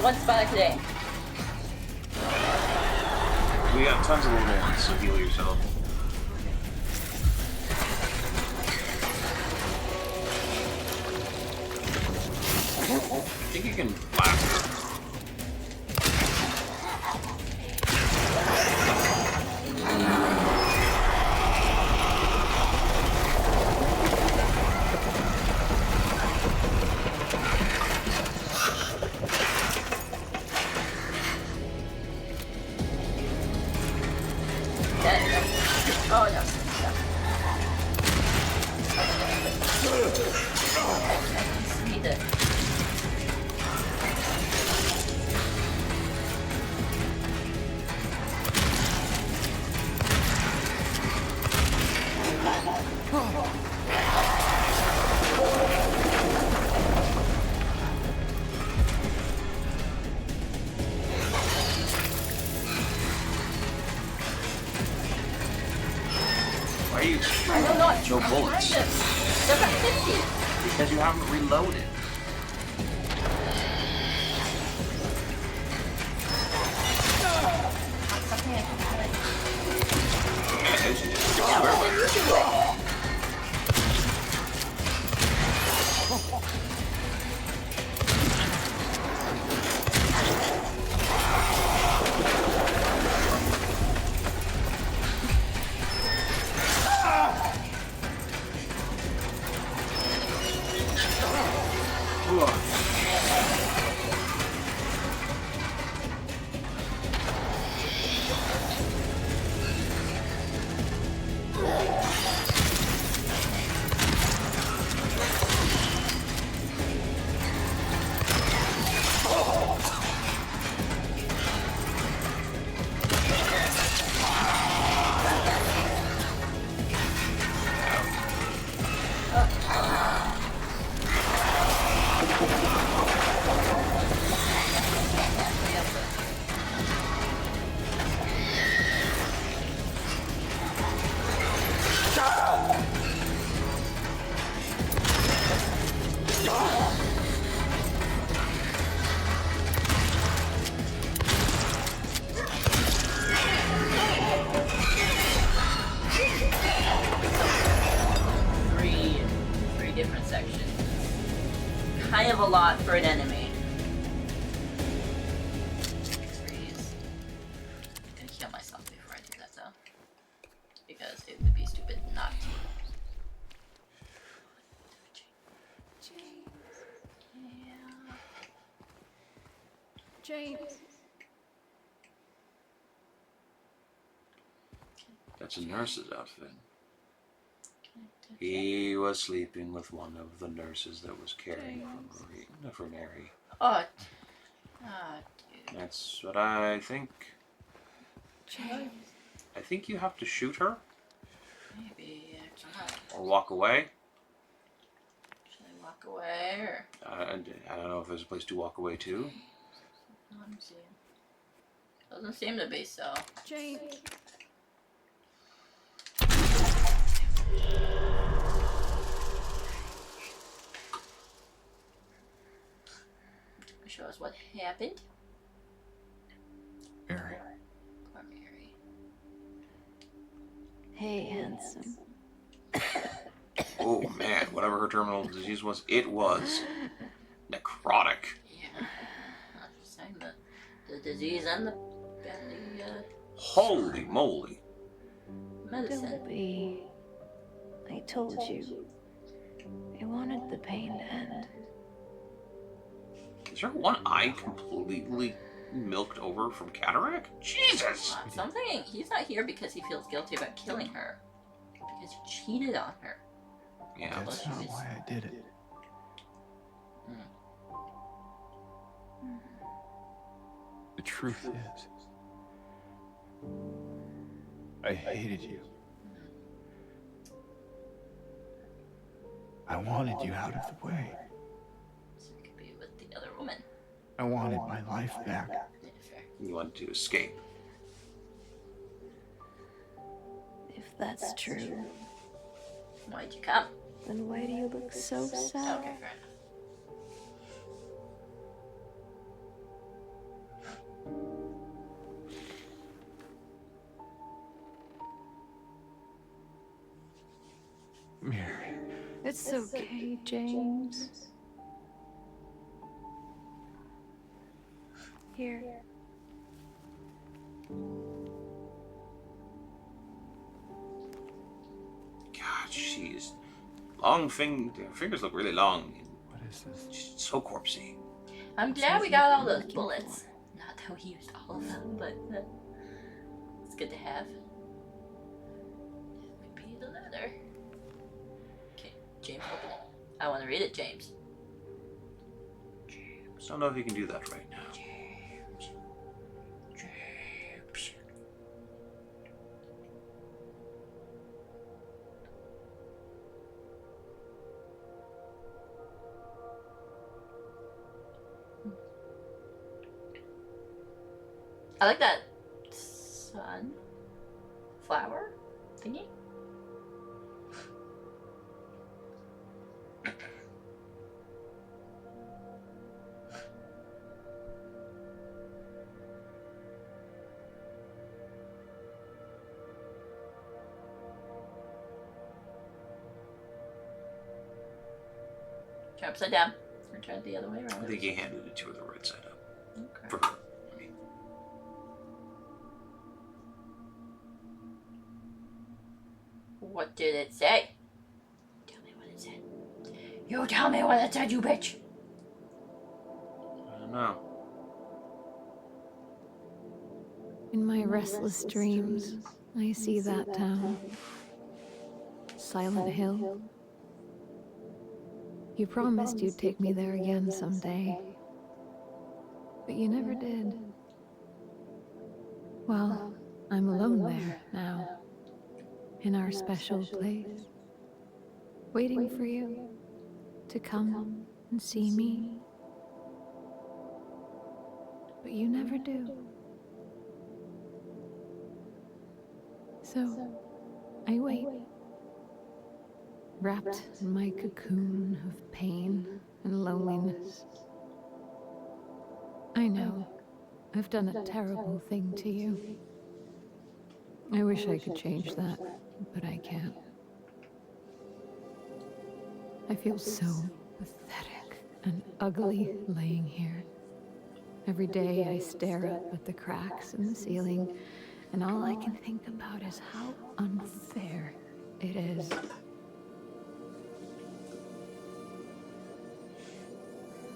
[SPEAKER 1] one spot a day.
[SPEAKER 2] We got tons of little ones, so heal yourself. I think you can blast her.
[SPEAKER 1] Oh no. Need it.
[SPEAKER 2] Why are you
[SPEAKER 1] I don't know. I'm
[SPEAKER 2] no
[SPEAKER 1] trying
[SPEAKER 2] bullets?
[SPEAKER 1] to. They're at 50.
[SPEAKER 2] Because you haven't reloaded.
[SPEAKER 1] Something I can
[SPEAKER 2] Yeah, you just
[SPEAKER 1] Yeah, what did you do it? Three different sections. Kind of a lot for an enemy. Freeze. I'm gonna heal myself before I do that though. Because it would be stupid not to. Yeah.
[SPEAKER 4] James.
[SPEAKER 2] That's a nurse's outfit. He was sleeping with one of the nurses that was caring for Marie. No, for Mary.
[SPEAKER 1] Oh. Ah, dude.
[SPEAKER 2] That's what I think.
[SPEAKER 4] James.
[SPEAKER 2] I think you have to shoot her
[SPEAKER 1] Maybe actually.
[SPEAKER 2] or walk away.
[SPEAKER 1] Should I walk away or?
[SPEAKER 2] I don't know if there's a place to walk away to.
[SPEAKER 1] Let me see. Doesn't seem to be so.
[SPEAKER 4] James.
[SPEAKER 1] Show us what happened.
[SPEAKER 5] Mary.
[SPEAKER 1] Poor Mary.
[SPEAKER 4] Hey, handsome.
[SPEAKER 2] Oh man, whatever her terminal disease was, it was necrotic.
[SPEAKER 1] Yeah. I'm just saying the disease and the
[SPEAKER 2] Holy moly.
[SPEAKER 1] medicine.
[SPEAKER 4] Don't be. I told you. I wanted the pain to end.
[SPEAKER 2] Is her one eye completely milked over from cataract? Jesus!
[SPEAKER 1] Something. He's not here because he feels guilty about killing her. Because he cheated on her.
[SPEAKER 2] Yeah.
[SPEAKER 5] That's not why I did it. The truth is, I hated you. I wanted you out of the way.
[SPEAKER 1] So he could be with the other woman.
[SPEAKER 5] I wanted my life back.
[SPEAKER 1] Yeah, fair.
[SPEAKER 2] You wanted to escape.
[SPEAKER 4] If that's true,
[SPEAKER 1] Why'd you come?
[SPEAKER 4] then why do you look so sad?
[SPEAKER 1] Okay, fair enough.
[SPEAKER 5] Mary.
[SPEAKER 4] It's okay, James. Here.
[SPEAKER 2] God, she's long fingers look really long.
[SPEAKER 5] What is this?
[SPEAKER 2] She's so corpsey.
[SPEAKER 1] I'm glad we got all those bullets. Not that we used all of them, but it's good to have. Maybe the letter. Okay, James, open it. I want to read it, James.
[SPEAKER 2] I don't know if you can do that right now.
[SPEAKER 1] James. I like that sunflower thingy. Turn upside down. Or turn it the other way
[SPEAKER 2] I
[SPEAKER 1] around.
[SPEAKER 2] think he handed it to her the right side up.
[SPEAKER 1] Okay.
[SPEAKER 2] For her. I mean,
[SPEAKER 1] What did it say? Tell me what it said. You tell me what it said, you bitch.
[SPEAKER 2] I don't know.
[SPEAKER 4] In my restless dreams, I see that town. Silent Hill. You promised you'd take me there again someday. But you never did. Well, I'm alone there now. In our special place. Waiting for you to come and see me. But you never do. So, I wait. Wrapped in my cocoon of pain and loneliness. I know I've done a terrible thing to you. I wish I could change that, but I can't. I feel so pathetic and ugly laying here. Every day I stare up at the cracks in the ceiling, and all I can think about is how unfair it is.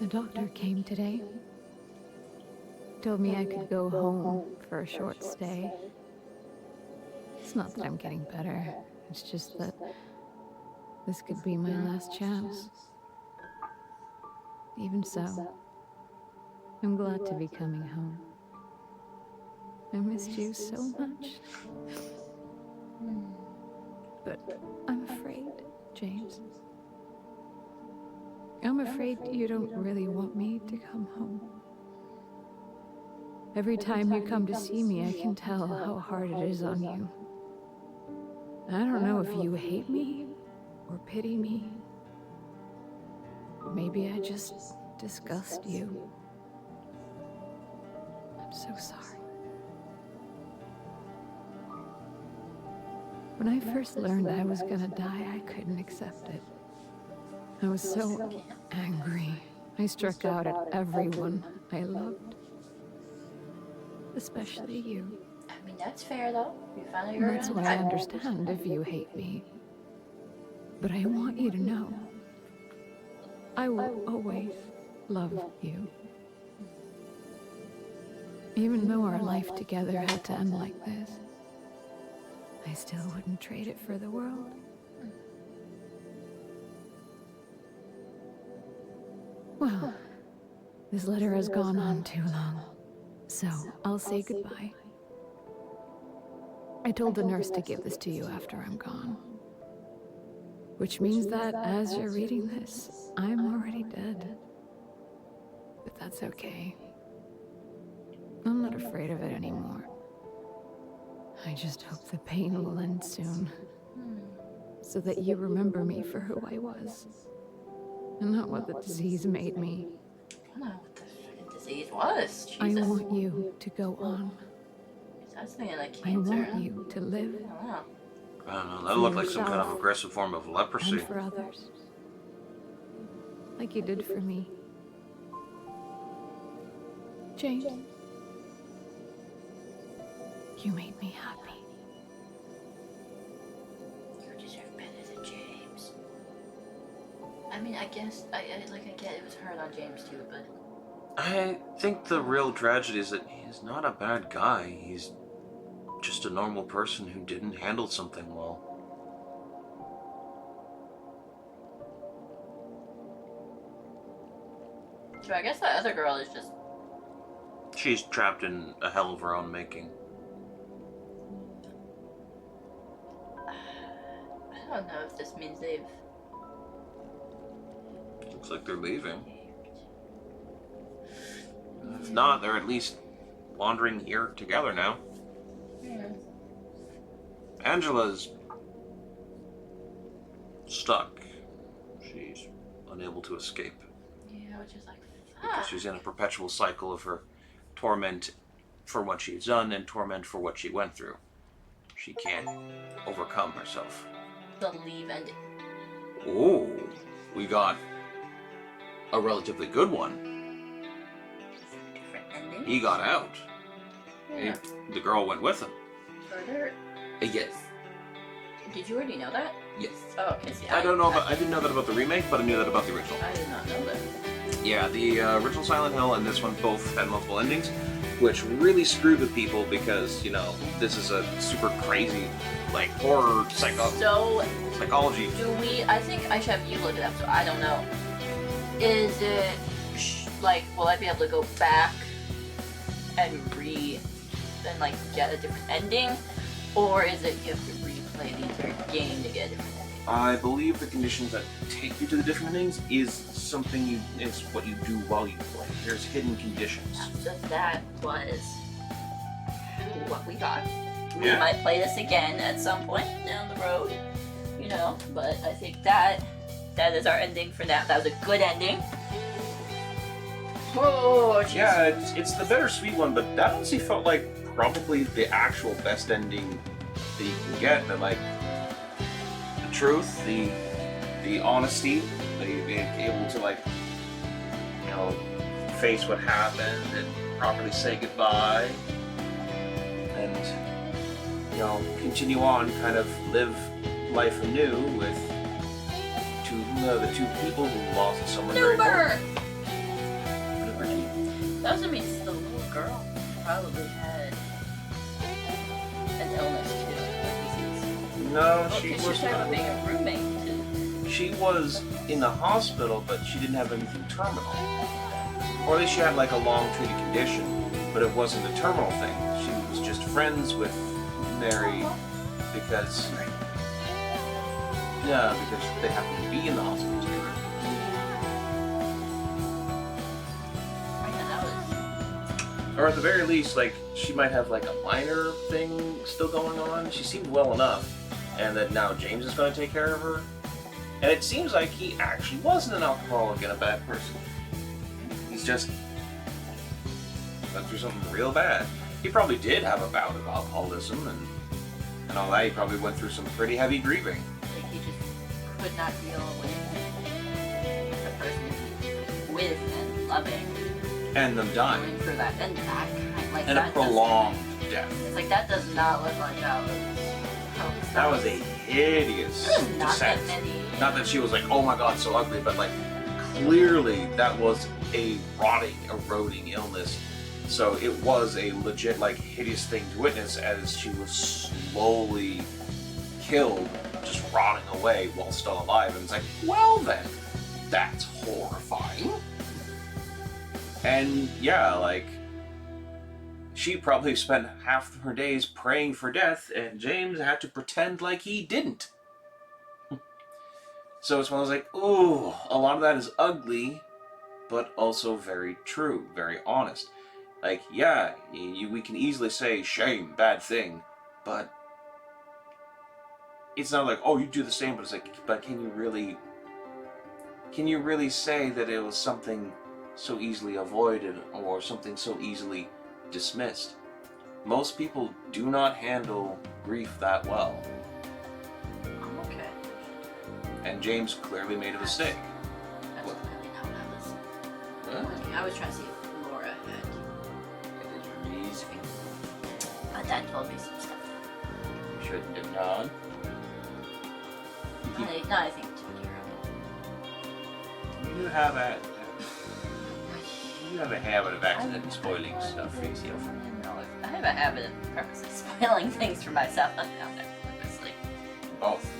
[SPEAKER 4] The doctor came today. Told me I could go home for a short stay. It's not that I'm getting better. It's just that this could be my last chance. Even so, I'm glad to be coming home. I missed you so much. But I'm afraid, James. I'm afraid you don't really want me to come home. Every time you come to see me, I can tell how hard it is on you. I don't know if you hate me or pity me. Maybe I just disgust you. I'm so sorry. When I first learned I was gonna die, I couldn't accept it. I was so angry. I struck out at everyone I loved. Especially you.
[SPEAKER 1] I mean, that's fair though. You found out you were
[SPEAKER 4] That's
[SPEAKER 1] gonna
[SPEAKER 4] why I
[SPEAKER 1] die.
[SPEAKER 4] understand if you hate me. But I want you to know, I will always love you. Even though our life together had to end like this, I still wouldn't trade it for the world. Well, this letter has gone on too long, so I'll say goodbye. I told the nurse to give this to you after I'm gone. Which means that as you're reading this, I'm already dead. But that's okay. I'm not afraid of it anymore. I just hope the pain will end soon. So that you remember me for who I was. And not what the disease made me.
[SPEAKER 1] I don't know what the fucking disease was.
[SPEAKER 4] I
[SPEAKER 1] Jesus.
[SPEAKER 4] want you to go on.
[SPEAKER 1] I was thinking like
[SPEAKER 4] I
[SPEAKER 1] cancer.
[SPEAKER 4] want you to live.
[SPEAKER 1] I don't know.
[SPEAKER 2] I don't know. That
[SPEAKER 4] For
[SPEAKER 2] looked like some kind of
[SPEAKER 4] yourself
[SPEAKER 2] aggressive form of leprosy.
[SPEAKER 4] and for others. Like you did for me. James. You made me happy.
[SPEAKER 1] You deserve better than James. I mean, I guess, I get it was hard on James too, but...
[SPEAKER 2] I think the real tragedy is that he's not a bad guy. He's just a normal person who didn't handle something well.
[SPEAKER 1] So I guess that other girl is just...
[SPEAKER 2] She's trapped in a hell of her own making.
[SPEAKER 1] I don't know if this means they've...
[SPEAKER 2] Looks like they're leaving. If not, they're at least wandering here together now.
[SPEAKER 1] Yeah.
[SPEAKER 2] Angela's stuck. She's unable to escape
[SPEAKER 1] Yeah, which is like,
[SPEAKER 2] because
[SPEAKER 1] fuck.
[SPEAKER 2] she's in a perpetual cycle of her torment for what she's done and torment for what she went through. She can't overcome herself.
[SPEAKER 1] The leave ending.
[SPEAKER 2] Oh, we got a relatively good one.
[SPEAKER 1] Different ending?
[SPEAKER 2] He got out.
[SPEAKER 1] Yeah.
[SPEAKER 2] The girl went with him.
[SPEAKER 1] Further.
[SPEAKER 2] Yes.
[SPEAKER 1] Did you already know that?
[SPEAKER 2] Yes.
[SPEAKER 1] Oh, okay. See,
[SPEAKER 2] I don't know about. I didn't know that about the remake, but I knew that about the original.
[SPEAKER 1] I did not know that.
[SPEAKER 2] Yeah, the original Silent Hill and this one both had multiple endings, which really screwed with people because, you know, this is a super crazy, like, horror
[SPEAKER 1] So,
[SPEAKER 2] psychology.
[SPEAKER 1] do we... I think I should have you look it up, so I don't know. Is it... like, will I be able to go back and and, like, get a different ending? Or is it you have to replay the entire game to get a different ending?
[SPEAKER 2] I believe the conditions that take you to the different endings is is what you do while you play. There's hidden conditions.
[SPEAKER 1] So that was what we got. We
[SPEAKER 2] Yeah.
[SPEAKER 1] might play this again at some point down the road, you know, but I think that is our ending for now. That was a good ending. Oh, jeez.
[SPEAKER 2] Yeah, it's the bittersweet one, but that honestly felt like probably the actual best ending that you can get. That, like, the truth, the honesty, being able to, like, you know, face what happened and properly say goodbye, and, you know, continue on, kind of live life anew with the two people who lost someone very important.
[SPEAKER 1] That doesn't mean the little girl probably had an illness too.
[SPEAKER 2] No,
[SPEAKER 1] She was talking about being a roommate too.
[SPEAKER 2] She was in the hospital, but she didn't have anything terminal. Or at least she had like a long treated condition, but it wasn't a terminal thing. She was just friends with Mary because they happened to be in the hospital together. Or at the very least, like, she might have like a minor thing still going on. She seemed well enough, and that now James is going to take care of her. And it seems like he actually wasn't an alcoholic and a bad person. He's just went through something real bad. He probably did have a bout of alcoholism and all that. He probably went through some pretty heavy grieving.
[SPEAKER 1] Like he just could not deal with the person he's with and loving.
[SPEAKER 2] And them dying.
[SPEAKER 1] Going through that, and that kind like
[SPEAKER 2] And
[SPEAKER 1] that
[SPEAKER 2] a prolonged death.
[SPEAKER 1] It's like that does not look like that was.
[SPEAKER 2] That was a hideous
[SPEAKER 1] There's not
[SPEAKER 2] descent.
[SPEAKER 1] that many.
[SPEAKER 2] Not that she was like, oh my god, so ugly, but like clearly that was a rotting, eroding illness. So it was a legit, like, hideous thing to witness as she was slowly killed, just rotting away while still alive. And it's like, well then, that's horrifying. And yeah, like, she probably spent half of her days praying for death, and James had to pretend like he didn't. So it's one of those, like, ooh, a lot of that is ugly, but also very true, very honest. Like, yeah, we can easily say, shame, bad thing, but it's not like, oh, you do the same, but it's like, but can you really say that it was something so easily avoided or something so easily dismissed? Most people do not handle grief that well. And James clearly made a mistake.
[SPEAKER 1] That's really not what I was
[SPEAKER 2] Huh?
[SPEAKER 1] wondering. I was trying to see if Laura had.
[SPEAKER 2] It is amazing.
[SPEAKER 1] But Dad told me some stuff.
[SPEAKER 2] You shouldn't have known.
[SPEAKER 1] I think it's terrible.
[SPEAKER 2] You have a habit of accidentally spoiling stuff for yourself.
[SPEAKER 1] I have a habit of purposely spoiling things for myself. I found that purposely.
[SPEAKER 2] Both.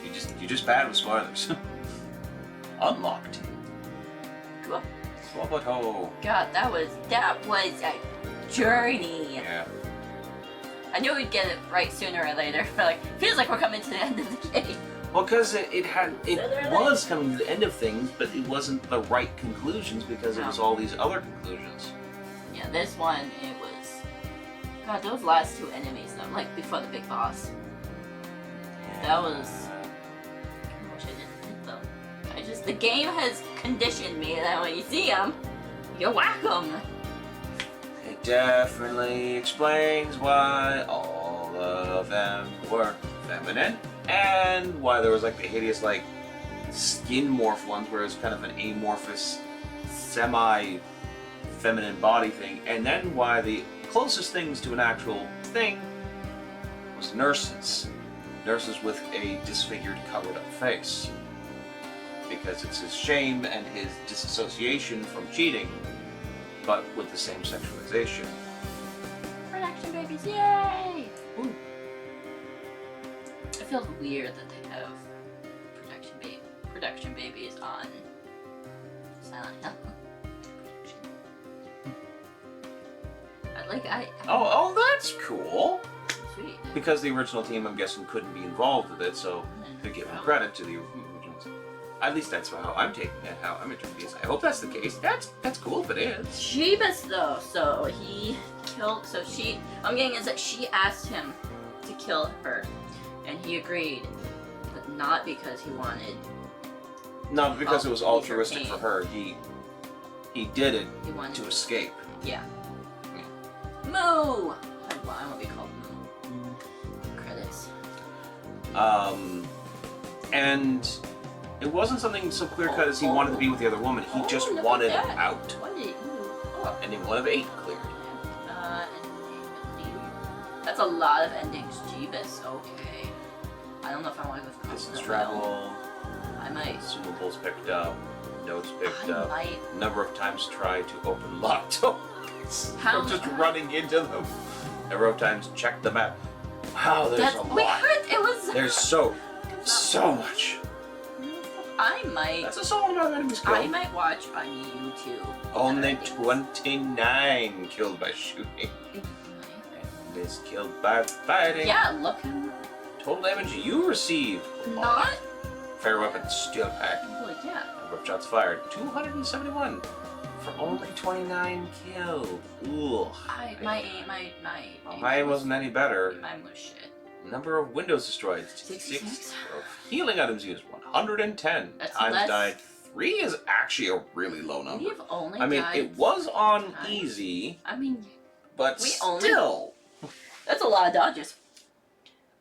[SPEAKER 2] You're just bad with spoilers. Unlocked.
[SPEAKER 1] Cool.
[SPEAKER 2] Swoboto.
[SPEAKER 1] God, that was a journey.
[SPEAKER 2] Yeah.
[SPEAKER 1] I knew we'd get it right sooner or later. But like, feels like we're coming to the end of the game.
[SPEAKER 2] Well, because it was coming to the end of things, but it wasn't the right conclusions because it was all these other conclusions.
[SPEAKER 1] Yeah, this one, it was... God, those last two enemies, though, like, before the big boss. That was... I wish I didn't hit them. The game has conditioned me that when you see them, you whack them.
[SPEAKER 2] It definitely explains why all of them were feminine, and why there was like the hideous like skin morph ones where it was kind of an amorphous semi-feminine body thing, and then why the closest things to an actual thing was nurses with a disfigured, covered up face, because it's his shame and his disassociation from cheating, but with the same sexualization.
[SPEAKER 1] Production babies, yay!
[SPEAKER 2] Ooh.
[SPEAKER 1] It feels weird that they have production babies on Silent Hill.
[SPEAKER 2] Oh, that's cool.
[SPEAKER 1] Sweet.
[SPEAKER 2] Because the original team, I'm guessing, couldn't be involved with it, so they're giving credit to the originals. At least that's how I'm taking it, how I'm interpreting it. I hope that's the case. That's cool if it is.
[SPEAKER 1] Jeebus, though, so he killed. I'm getting is that she asked him to kill her, and he agreed, but not because he wanted.
[SPEAKER 2] No, because it was
[SPEAKER 1] Oh,
[SPEAKER 2] altruistic for her. He did it
[SPEAKER 1] He wanted
[SPEAKER 2] to escape.
[SPEAKER 1] Yeah. Moo! I want to be called Moo. Credits.
[SPEAKER 2] And it wasn't something so clear cut as he wanted to be with the other woman. He just
[SPEAKER 1] look at
[SPEAKER 2] wanted
[SPEAKER 1] that.
[SPEAKER 2] out.
[SPEAKER 1] What did
[SPEAKER 2] Ending 1 of 8 cleared.
[SPEAKER 1] ending. That's a lot of endings. Jeebus. Okay. I don't know if I want to go through
[SPEAKER 2] Distance
[SPEAKER 1] all of them.
[SPEAKER 2] travel.
[SPEAKER 1] I might.
[SPEAKER 2] Consumables picked up. Notes picked
[SPEAKER 1] I
[SPEAKER 2] up.
[SPEAKER 1] might.
[SPEAKER 2] Number of times tried to open locked doors.
[SPEAKER 1] How
[SPEAKER 2] From just running into them. Number of times checked the map. Wow, there's a lot.
[SPEAKER 1] We heard it was.
[SPEAKER 2] There's so much.
[SPEAKER 1] I might.
[SPEAKER 2] That's a solid amount of enemies killed.
[SPEAKER 1] I might watch on YouTube.
[SPEAKER 2] Only 29 killed by shooting. And is killed by fighting.
[SPEAKER 1] Yeah, look.
[SPEAKER 2] Total damage you receive.
[SPEAKER 1] Not.
[SPEAKER 2] Fair weapon steel pack.
[SPEAKER 1] Well, yeah.
[SPEAKER 2] Number of shots fired. 271. For only 29 killed. Ooh.
[SPEAKER 1] My aim.
[SPEAKER 2] Mine wasn't any better.
[SPEAKER 1] Mine was shit.
[SPEAKER 2] Number of windows destroyed.
[SPEAKER 1] 66.
[SPEAKER 2] Of healing items used. 110.
[SPEAKER 1] That's
[SPEAKER 2] Times
[SPEAKER 1] less.
[SPEAKER 2] died. 3 is actually a really low number.
[SPEAKER 1] We've only
[SPEAKER 2] I mean,
[SPEAKER 1] died
[SPEAKER 2] it was on
[SPEAKER 1] 5.
[SPEAKER 2] easy,
[SPEAKER 1] I mean,
[SPEAKER 2] but
[SPEAKER 1] We only-
[SPEAKER 2] still.
[SPEAKER 1] that's a lot of dodges.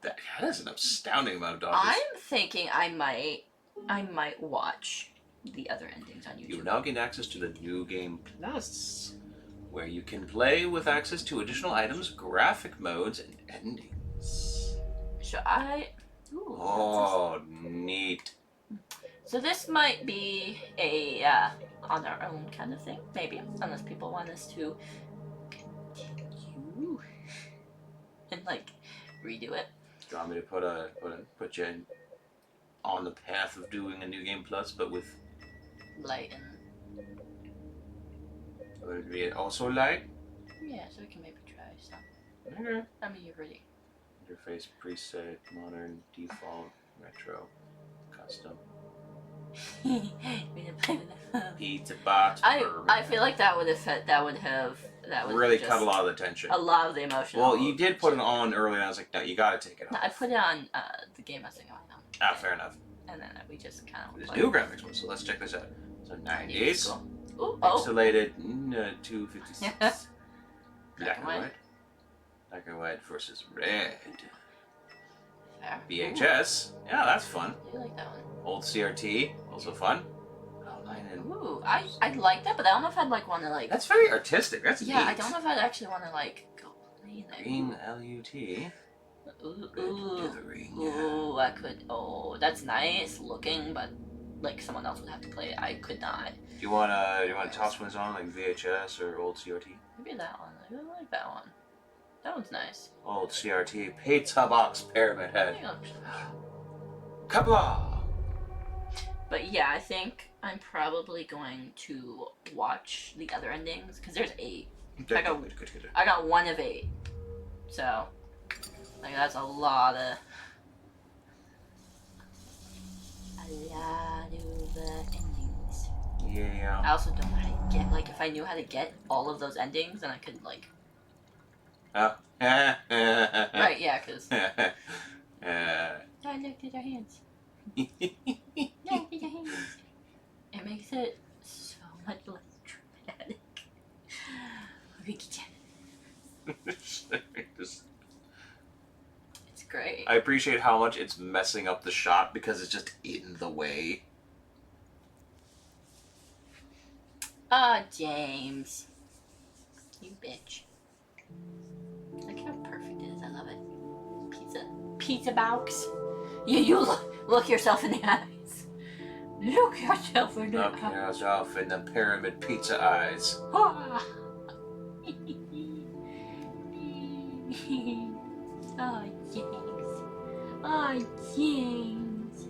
[SPEAKER 2] That is an astounding amount of dodges.
[SPEAKER 1] I'm thinking I might watch the other endings on YouTube.
[SPEAKER 2] You now gain access to the New Game Plus, where you can play with access to additional items, graphic modes, and endings.
[SPEAKER 1] Should I? Ooh,
[SPEAKER 2] Oh, neat.
[SPEAKER 1] so this might be a on our own kind of thing, maybe, unless people want us to continue and like redo it.
[SPEAKER 2] Do you want me to put you on the path of doing a New Game Plus, but with
[SPEAKER 1] Light and
[SPEAKER 2] would it be also light?
[SPEAKER 1] yeah, so we can maybe try some.
[SPEAKER 2] Okay.
[SPEAKER 1] I mean, you're ready.
[SPEAKER 2] Interface preset, modern, default, retro, custom.
[SPEAKER 1] We didn't play with that.
[SPEAKER 2] Pizza box.
[SPEAKER 1] I feel like that would
[SPEAKER 2] really
[SPEAKER 1] just
[SPEAKER 2] cut a lot of the tension.
[SPEAKER 1] a lot of the emotion.
[SPEAKER 2] Well, you did put it on early, and I was like, no, you gotta take it
[SPEAKER 1] No,
[SPEAKER 2] off.
[SPEAKER 1] I put it on the game I was thinking on.
[SPEAKER 2] Ah, fair enough.
[SPEAKER 1] And then we just kind of.
[SPEAKER 2] There's new graphics one, so let's check this out. So 90s,
[SPEAKER 1] Cool. Ooh, oh.
[SPEAKER 2] pixelated 256. Black
[SPEAKER 1] Black
[SPEAKER 2] and
[SPEAKER 1] and white.
[SPEAKER 2] white. Black and white versus red.
[SPEAKER 1] Fair.
[SPEAKER 2] VHS. Yeah, that's fun.
[SPEAKER 1] Ooh, you like that one?
[SPEAKER 2] Old CRT, also fun. Oh, 9 and...
[SPEAKER 1] Ooh, I like that, but I don't know if I'd like want to like.
[SPEAKER 2] That's very artistic. That's
[SPEAKER 1] Yeah,
[SPEAKER 2] neat.
[SPEAKER 1] I don't know if I'd actually want to like go play that.
[SPEAKER 2] Green LUT.
[SPEAKER 1] Ooh,
[SPEAKER 2] Red
[SPEAKER 1] ooh,
[SPEAKER 2] dithering.
[SPEAKER 1] ooh, I could. Oh, that's nice looking, but like someone else would have to play it. I could not.
[SPEAKER 2] Do you wanna toss ones on like VHS or old CRT?
[SPEAKER 1] Maybe that one. I really like that one. That one's nice.
[SPEAKER 2] Old CRT. Pizza Box Pyramid
[SPEAKER 1] I
[SPEAKER 2] Head.
[SPEAKER 1] think it looks nice.
[SPEAKER 2] Kabla!
[SPEAKER 1] But yeah, I think I'm probably going to watch the other endings because there's 8.
[SPEAKER 2] Good.
[SPEAKER 1] I got 1 of 8, so like that's a lot of endings.
[SPEAKER 2] Yeah.
[SPEAKER 1] I also don't know how to get like if I knew how to get all of those endings, then I could like. Right, yeah, because. I looked at your hands. Look at your hands. It makes it so much less dramatic. Look at you. It's great.
[SPEAKER 2] I appreciate how much it's messing up the shot because it's just in the way.
[SPEAKER 1] James. You bitch. Look how perfect it is. I love it. Pizza box. You look yourself in the eyes. Look yourself in the
[SPEAKER 2] Look yourself in the pyramid pizza eyes.
[SPEAKER 1] Ah. Oh, James. Oh, James.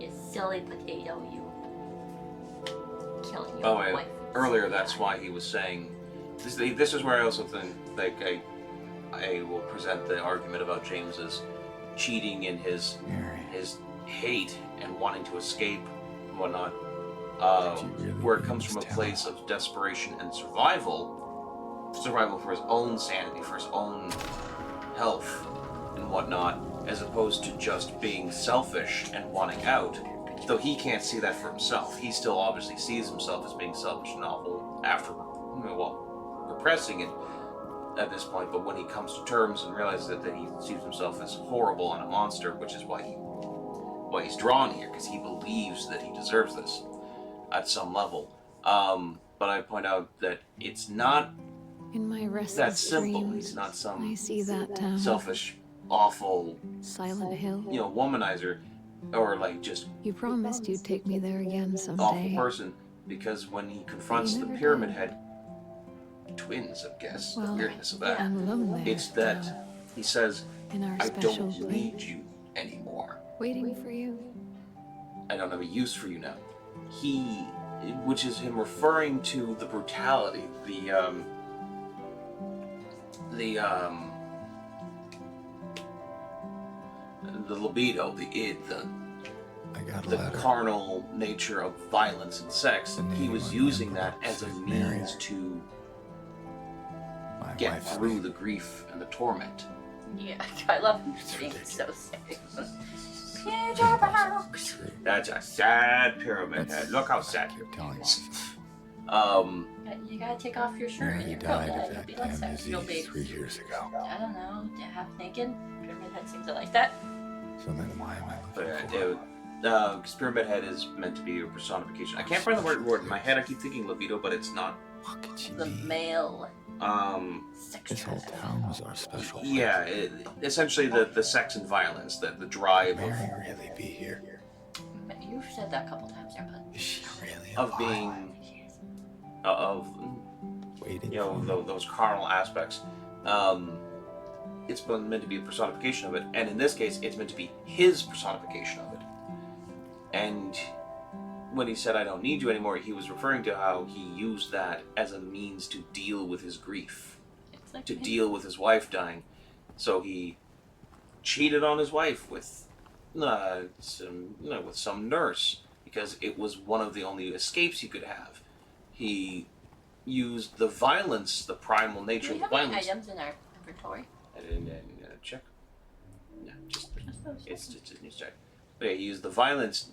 [SPEAKER 1] You silly potato, you. Killing your
[SPEAKER 2] Oh, and
[SPEAKER 1] wife.
[SPEAKER 2] earlier that's why he was saying... This is where I also think, like, I will present the argument about James's cheating in his hate and wanting to escape and whatnot. Where it comes from a place of desperation and survival for his own sanity, for his own health and whatnot, as opposed to just being selfish and wanting out. Though he can't see that for himself. He still obviously sees himself as being selfish and awful after, repressing it at this point, but when he comes to terms and realizes that he sees himself as horrible and a monster, which is why he's drawn here, because he believes that he deserves this at some level. But I point out that it's not
[SPEAKER 4] In my
[SPEAKER 2] that
[SPEAKER 4] restless
[SPEAKER 2] simple.
[SPEAKER 4] dreams,
[SPEAKER 2] He's not
[SPEAKER 4] I
[SPEAKER 2] some
[SPEAKER 4] see that town.
[SPEAKER 2] selfish, awful,
[SPEAKER 4] Silent Hill.
[SPEAKER 2] womanizer, or like just
[SPEAKER 4] You promised you'd take me there again
[SPEAKER 2] awful
[SPEAKER 4] someday.
[SPEAKER 2] person, because when he confronts the
[SPEAKER 4] never
[SPEAKER 2] Pyramid
[SPEAKER 4] did.
[SPEAKER 2] Head, twins, I guess, the
[SPEAKER 4] Well,
[SPEAKER 2] weirdness of that.
[SPEAKER 4] I'm alone there.
[SPEAKER 2] It's that
[SPEAKER 4] now,
[SPEAKER 2] he says,
[SPEAKER 4] in our
[SPEAKER 2] I
[SPEAKER 4] special
[SPEAKER 2] don't
[SPEAKER 4] place,
[SPEAKER 2] need you anymore.
[SPEAKER 4] waiting for you.
[SPEAKER 2] I don't have a use for you now. Which is him referring to the brutality, the libido, the id,
[SPEAKER 5] I got a
[SPEAKER 2] the
[SPEAKER 5] letter.
[SPEAKER 2] carnal nature of violence and sex.
[SPEAKER 5] The
[SPEAKER 2] He
[SPEAKER 5] name
[SPEAKER 2] was
[SPEAKER 5] on
[SPEAKER 2] using
[SPEAKER 5] the
[SPEAKER 2] that
[SPEAKER 5] envelope
[SPEAKER 2] as a
[SPEAKER 5] said Mary.
[SPEAKER 2] means to
[SPEAKER 5] My
[SPEAKER 2] get
[SPEAKER 5] wife's
[SPEAKER 2] through
[SPEAKER 5] name.
[SPEAKER 2] the grief and the torment.
[SPEAKER 1] Yeah, I love him
[SPEAKER 5] It's
[SPEAKER 1] being
[SPEAKER 5] ridiculous.
[SPEAKER 1] so serious. Pizza box.
[SPEAKER 5] True.
[SPEAKER 2] That's a sad pyramid
[SPEAKER 5] That's-
[SPEAKER 2] head. Look how
[SPEAKER 5] I
[SPEAKER 2] sad.
[SPEAKER 5] keep telling myself.
[SPEAKER 1] You gotta take off your shirt
[SPEAKER 5] Mary
[SPEAKER 1] and your coat.
[SPEAKER 5] died
[SPEAKER 1] You'll
[SPEAKER 5] of that
[SPEAKER 1] be less
[SPEAKER 5] damn
[SPEAKER 1] sexy. You'll be,
[SPEAKER 5] disease 3 years ago.
[SPEAKER 1] I don't know, half naked. Pyramid head seems to like that.
[SPEAKER 5] So then why am I
[SPEAKER 2] But
[SPEAKER 5] looking for her?
[SPEAKER 2] because Pyramid Head is meant to be a personification. I can't find the word in my head. I keep thinking libido, but it's not.
[SPEAKER 5] What could she
[SPEAKER 1] The
[SPEAKER 5] be?
[SPEAKER 1] male sex
[SPEAKER 5] This whole
[SPEAKER 1] drive.
[SPEAKER 5] town was our special place.
[SPEAKER 2] Yeah, essentially the sex and violence, the drive
[SPEAKER 5] Mary really be here?
[SPEAKER 1] You've said that a couple times there, bud.
[SPEAKER 5] Is she really
[SPEAKER 2] of
[SPEAKER 5] alive?
[SPEAKER 2] being of
[SPEAKER 5] Waiting
[SPEAKER 2] you know
[SPEAKER 5] for me?
[SPEAKER 2] those carnal aspects. It's been meant to be a personification of it, and in this case, it's meant to be his personification of it. And when he said, "I don't need you anymore," he was referring to how he used that as a means to deal with his grief,
[SPEAKER 1] It's like
[SPEAKER 2] to deal with his wife dying. So he cheated on his wife with some nurse because it was one of the only escapes he could have. He used the violence, the primal
[SPEAKER 1] Do
[SPEAKER 2] nature
[SPEAKER 1] we
[SPEAKER 2] of
[SPEAKER 1] have
[SPEAKER 2] the
[SPEAKER 1] any
[SPEAKER 2] violence.
[SPEAKER 1] items in our inventory?
[SPEAKER 2] I didn't check. No, just
[SPEAKER 1] Just those.
[SPEAKER 2] it's a news check. But yeah, he used the violent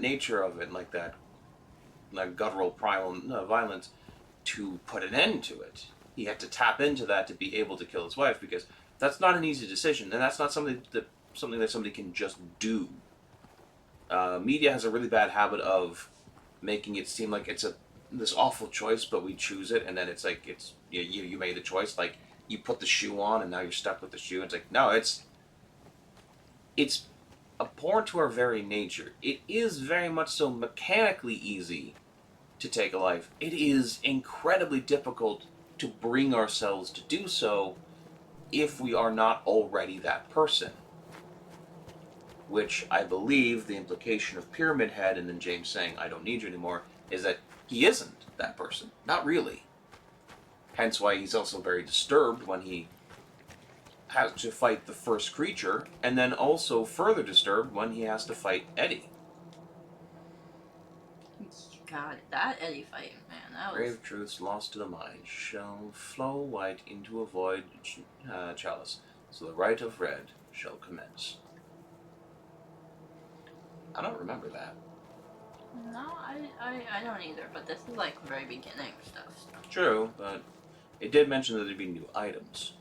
[SPEAKER 2] nature of it, like that guttural primal violence, to put an end to it. He had to tap into that to be able to kill his wife, because that's not an easy decision, and that's not something that somebody can just do. media has a really bad habit of making it seem like it's this awful choice, but we choose it, and then it's like you made the choice. Like you put the shoe on, and now you're stuck with the shoe. It's like no, it's abhorrent to our very nature. It is very much so mechanically easy to take a life. It is incredibly difficult to bring ourselves to do so if we are not already that person. Which I believe the implication of Pyramid Head and then James saying, I don't need you anymore, is that he isn't that person. Not really. Hence why he's also very disturbed when he has to fight the first creature, and then also further disturbed when he has to fight Eddie.
[SPEAKER 1] God, that Eddie fight, man, that was...
[SPEAKER 2] Grave truths lost to the mind shall flow white into a void chalice, so the rite of red shall commence. I don't remember that.
[SPEAKER 1] No, I don't either, but this is like very beginning stuff. So.
[SPEAKER 2] True, but it did mention that there'd be new items.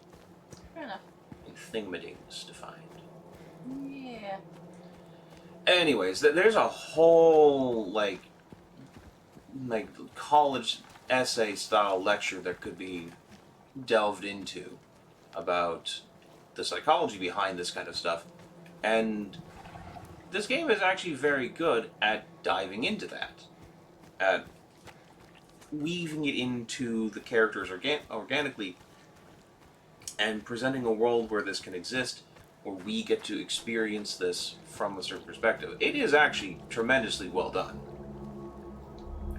[SPEAKER 1] Fair enough.
[SPEAKER 2] And thingamadings to find.
[SPEAKER 1] Yeah.
[SPEAKER 2] Anyways, there's a whole, like college essay style lecture that could be delved into about the psychology behind this kind of stuff. And this game is actually very good at diving into that. At weaving it into the characters organically and presenting a world where this can exist, where we get to experience this from a certain perspective. It is actually tremendously well done.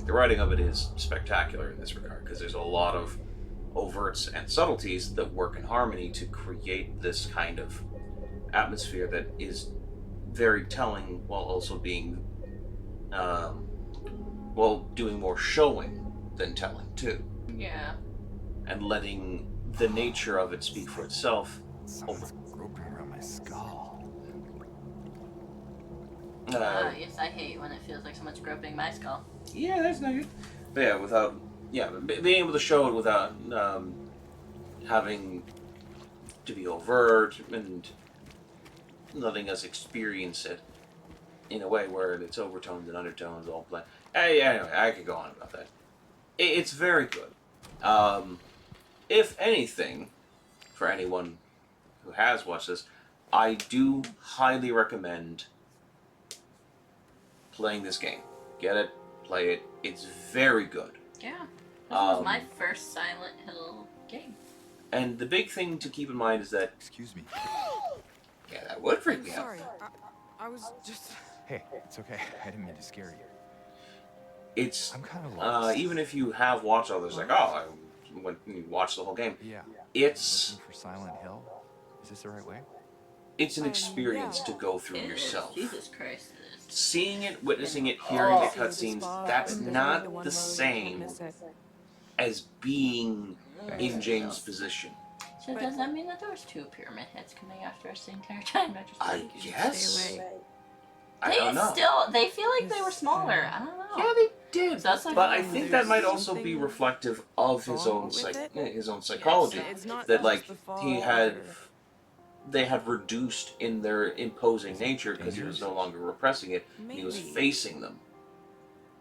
[SPEAKER 2] The writing of it is spectacular in this regard, because there's a lot of overts and subtleties that work in harmony to create this kind of atmosphere that is very telling while also being, doing more showing than telling too.
[SPEAKER 1] Yeah.
[SPEAKER 2] And letting the nature of it speak for itself.
[SPEAKER 5] Someone's groping around my skull.
[SPEAKER 1] Yes, I hate when it feels like someone's groping my skull.
[SPEAKER 2] Yeah, that's not good. But being able to show it without having to be overt and letting us experience it in a way where it's overtones and undertones all play. Anyway, I could go on about that. It's very good. If anything, for anyone who has watched this, I do highly recommend playing this game. Get it, play it. It's very good.
[SPEAKER 1] Yeah. This was my first Silent Hill game.
[SPEAKER 2] And the big thing to keep in mind is that...
[SPEAKER 5] Excuse me.
[SPEAKER 2] Yeah, that would freak me out.
[SPEAKER 6] Sorry, I was just...
[SPEAKER 5] Hey, it's okay. I didn't mean to scare you.
[SPEAKER 2] It's...
[SPEAKER 5] I'm kind of lost.
[SPEAKER 2] even if you have watched all this, when you watch the whole game,
[SPEAKER 5] Yeah.
[SPEAKER 2] it's...
[SPEAKER 5] Looking for Silent Hill? Is this the right way?
[SPEAKER 2] It's an experience to go through
[SPEAKER 1] It is.
[SPEAKER 2] yourself.
[SPEAKER 1] Jesus Christ, it is.
[SPEAKER 2] Seeing it, witnessing it, hearing the cutscenes, that's not the same as being in James' position.
[SPEAKER 1] So does that mean that there was 2 pyramid heads coming after us the entire time?
[SPEAKER 2] I guess.
[SPEAKER 6] Stay away.
[SPEAKER 2] I don't know.
[SPEAKER 1] They feel like they were smaller. I don't know.
[SPEAKER 2] Yeah, they did.
[SPEAKER 1] So that's like
[SPEAKER 2] But I think that might also be reflective of his own psychology.
[SPEAKER 6] It's not
[SPEAKER 2] That
[SPEAKER 6] just
[SPEAKER 2] like
[SPEAKER 6] the fall
[SPEAKER 2] they had reduced in their imposing nature because he was no longer repressing it. And he was
[SPEAKER 6] Maybe.
[SPEAKER 2] facing them,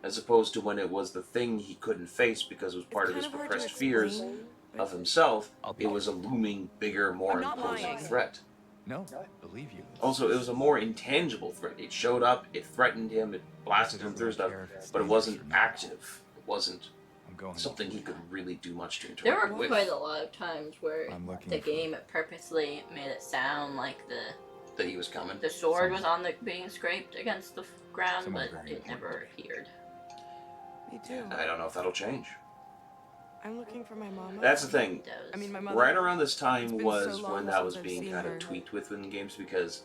[SPEAKER 2] as opposed to when it was the thing he couldn't face because it was part of his
[SPEAKER 6] kind of hard to
[SPEAKER 2] repressed fears
[SPEAKER 6] explain,
[SPEAKER 2] of himself.
[SPEAKER 5] I'll be-
[SPEAKER 2] It was a looming, bigger, more
[SPEAKER 6] I'm not
[SPEAKER 2] imposing
[SPEAKER 6] lying.
[SPEAKER 2] threat.
[SPEAKER 5] No, I believe you.
[SPEAKER 2] Also, it was a more intangible threat. It showed up, it threatened him, it blasted him through stuff, but it wasn't active. It wasn't
[SPEAKER 5] I'm going.
[SPEAKER 2] something he could really do much to
[SPEAKER 1] There
[SPEAKER 2] interact
[SPEAKER 1] were
[SPEAKER 2] with.
[SPEAKER 1] quite a lot of times where
[SPEAKER 5] I'm looking
[SPEAKER 1] the
[SPEAKER 5] for-
[SPEAKER 1] game purposely made it sound like
[SPEAKER 2] That he was coming.
[SPEAKER 1] the sword was on the being scraped against the ground,
[SPEAKER 5] Someone
[SPEAKER 1] but
[SPEAKER 5] very
[SPEAKER 1] it never adhered.
[SPEAKER 6] Me too.
[SPEAKER 2] I don't know if that'll change.
[SPEAKER 6] I'm looking for my mama.
[SPEAKER 2] That's the thing.
[SPEAKER 1] It does.
[SPEAKER 6] I mean, my mother.
[SPEAKER 2] Right around this time
[SPEAKER 6] It's been
[SPEAKER 2] was
[SPEAKER 6] so long
[SPEAKER 2] when that was
[SPEAKER 6] since I've
[SPEAKER 2] being
[SPEAKER 6] seen
[SPEAKER 2] kind of
[SPEAKER 6] her.
[SPEAKER 2] tweaked with in games because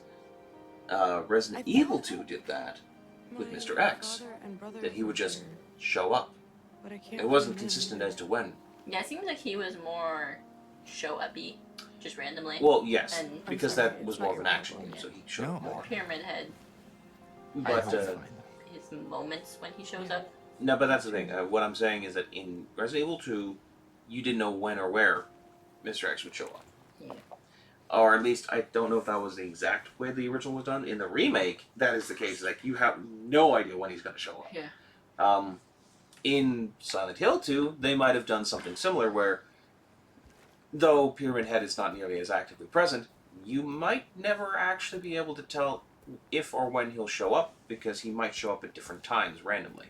[SPEAKER 2] Resident
[SPEAKER 6] I
[SPEAKER 2] Evil
[SPEAKER 6] thought
[SPEAKER 2] 2 did that with
[SPEAKER 6] My
[SPEAKER 2] Mr. X.
[SPEAKER 6] father and brother
[SPEAKER 2] That he would
[SPEAKER 6] were
[SPEAKER 2] just
[SPEAKER 6] here,
[SPEAKER 2] show up.
[SPEAKER 6] but I can't
[SPEAKER 2] It wasn't
[SPEAKER 6] find him.
[SPEAKER 2] consistent as to when.
[SPEAKER 1] Yeah, it seems like he was more show-uppy, just randomly.
[SPEAKER 2] Well, yes,
[SPEAKER 1] And-
[SPEAKER 2] because
[SPEAKER 6] sorry,
[SPEAKER 2] that was
[SPEAKER 6] it's
[SPEAKER 2] more
[SPEAKER 6] not
[SPEAKER 2] of an
[SPEAKER 6] your
[SPEAKER 2] action
[SPEAKER 6] problem.
[SPEAKER 2] game, so he showed up
[SPEAKER 5] No.
[SPEAKER 2] more.
[SPEAKER 1] Pyramid Head,
[SPEAKER 2] But
[SPEAKER 5] I'll find them.
[SPEAKER 1] his moments when he shows up.
[SPEAKER 2] no, but that's the thing. What I'm saying is that in Resident Evil 2, you didn't know when or where Mr. X would show up.
[SPEAKER 1] Yeah.
[SPEAKER 2] or at least I don't know if that was the exact way the original was done. In the remake, that is the case. Like, you have no idea when he's going to show up.
[SPEAKER 1] Yeah.
[SPEAKER 2] In Silent Hill 2, they might have done something similar where, though Pyramid Head is not nearly as actively present, you might never actually be able to tell if or when he'll show up, because he might show up at different times randomly.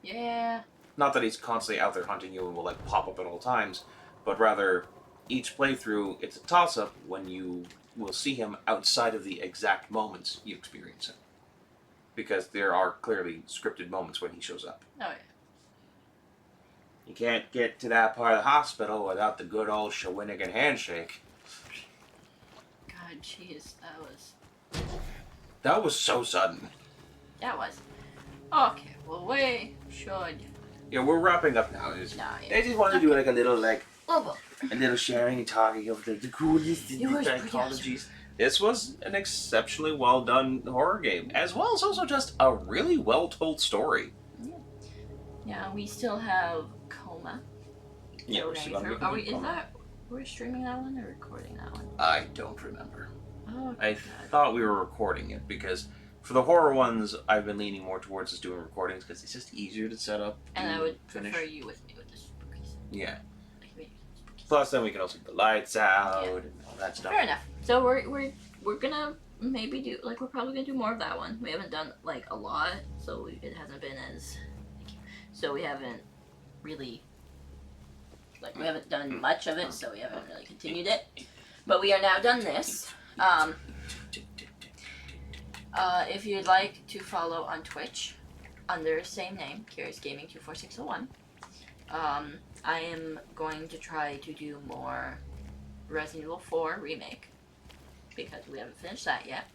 [SPEAKER 1] Yeah.
[SPEAKER 2] Not that he's constantly out there hunting you and will like pop up at all times, but rather each playthrough it's a toss-up when you will see him outside of the exact moments you experience him. Because there are clearly scripted moments when he shows up.
[SPEAKER 1] Oh, yeah.
[SPEAKER 2] You can't get to that part of the hospital without the good old Shawinigan handshake.
[SPEAKER 1] God, jeez,
[SPEAKER 2] That was so sudden.
[SPEAKER 1] that was. Okay, well, we should.
[SPEAKER 2] Yeah, we're wrapping up now.
[SPEAKER 1] Nah,
[SPEAKER 2] I
[SPEAKER 1] yeah.
[SPEAKER 2] just wanted to do like a little
[SPEAKER 1] Oh,
[SPEAKER 2] a little sharing and talking of the coolest
[SPEAKER 1] It was pretty
[SPEAKER 2] psychologies. This was an exceptionally well done horror game, as well as also just a really well told story.
[SPEAKER 1] yeah, we still have Coma.
[SPEAKER 2] Yeah,
[SPEAKER 1] We're
[SPEAKER 2] we're still
[SPEAKER 1] through.
[SPEAKER 2] gonna
[SPEAKER 1] Are we?
[SPEAKER 2] do
[SPEAKER 1] Is
[SPEAKER 2] Coma.
[SPEAKER 1] that? We're streaming that one or recording that one?
[SPEAKER 2] I don't remember.
[SPEAKER 1] Oh,
[SPEAKER 2] I
[SPEAKER 1] God.
[SPEAKER 2] thought we were recording it because for the horror ones, I've been leaning more towards just doing recordings because it's just easier to set up.
[SPEAKER 1] And I would
[SPEAKER 2] finish.
[SPEAKER 1] prefer you with me with the spookies.
[SPEAKER 2] Yeah.
[SPEAKER 1] Like, maybe spookies.
[SPEAKER 2] Plus, then we can also get the lights out
[SPEAKER 1] Yeah.
[SPEAKER 2] and all that stuff.
[SPEAKER 1] Fair enough. So we're gonna maybe do like we're probably gonna do more of that one. We haven't done like a lot, so it hasn't been as. So we haven't really. Like we haven't done much of it, so we haven't really continued it. But we are now done this. If you'd like to follow on Twitch under same name, Curious Gaming 24601, I am going to try to do more Resident Evil 4 remake because we haven't finished that yet.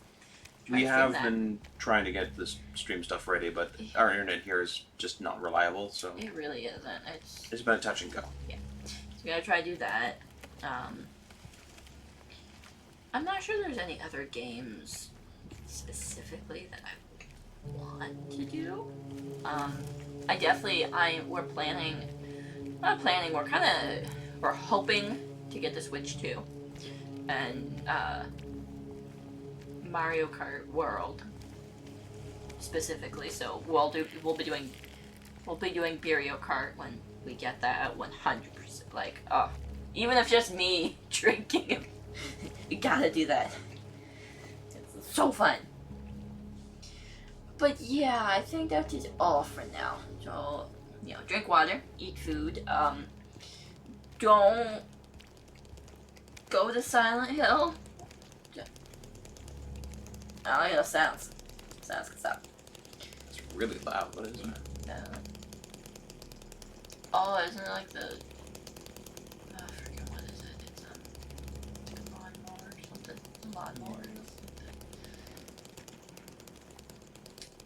[SPEAKER 2] We
[SPEAKER 1] Try to
[SPEAKER 2] have
[SPEAKER 1] do that.
[SPEAKER 2] been trying to get this stream stuff ready, but our internet here is just not reliable, so
[SPEAKER 1] It really isn't.
[SPEAKER 2] it's been a touch and go.
[SPEAKER 1] So we gotta try to do that. I'm not sure there's any other games specifically that I want to do. We're planning, not planning, we're hoping to get the Switch 2. And, Mario Kart World specifically, so we'll be doing Mario Kart when we get that at 100%. Like, even if just me drinking it, we gotta do that. It's so fun. But yeah, I think that is all for now. So, drink water, eat food. Don't go to Silent Hill. I don't know, sounds. Sounds good stuff.
[SPEAKER 2] It's really loud. What is that?
[SPEAKER 1] Isn't it like the... I forget what is it. It's like a lawnmower or something. A lawnmower or something.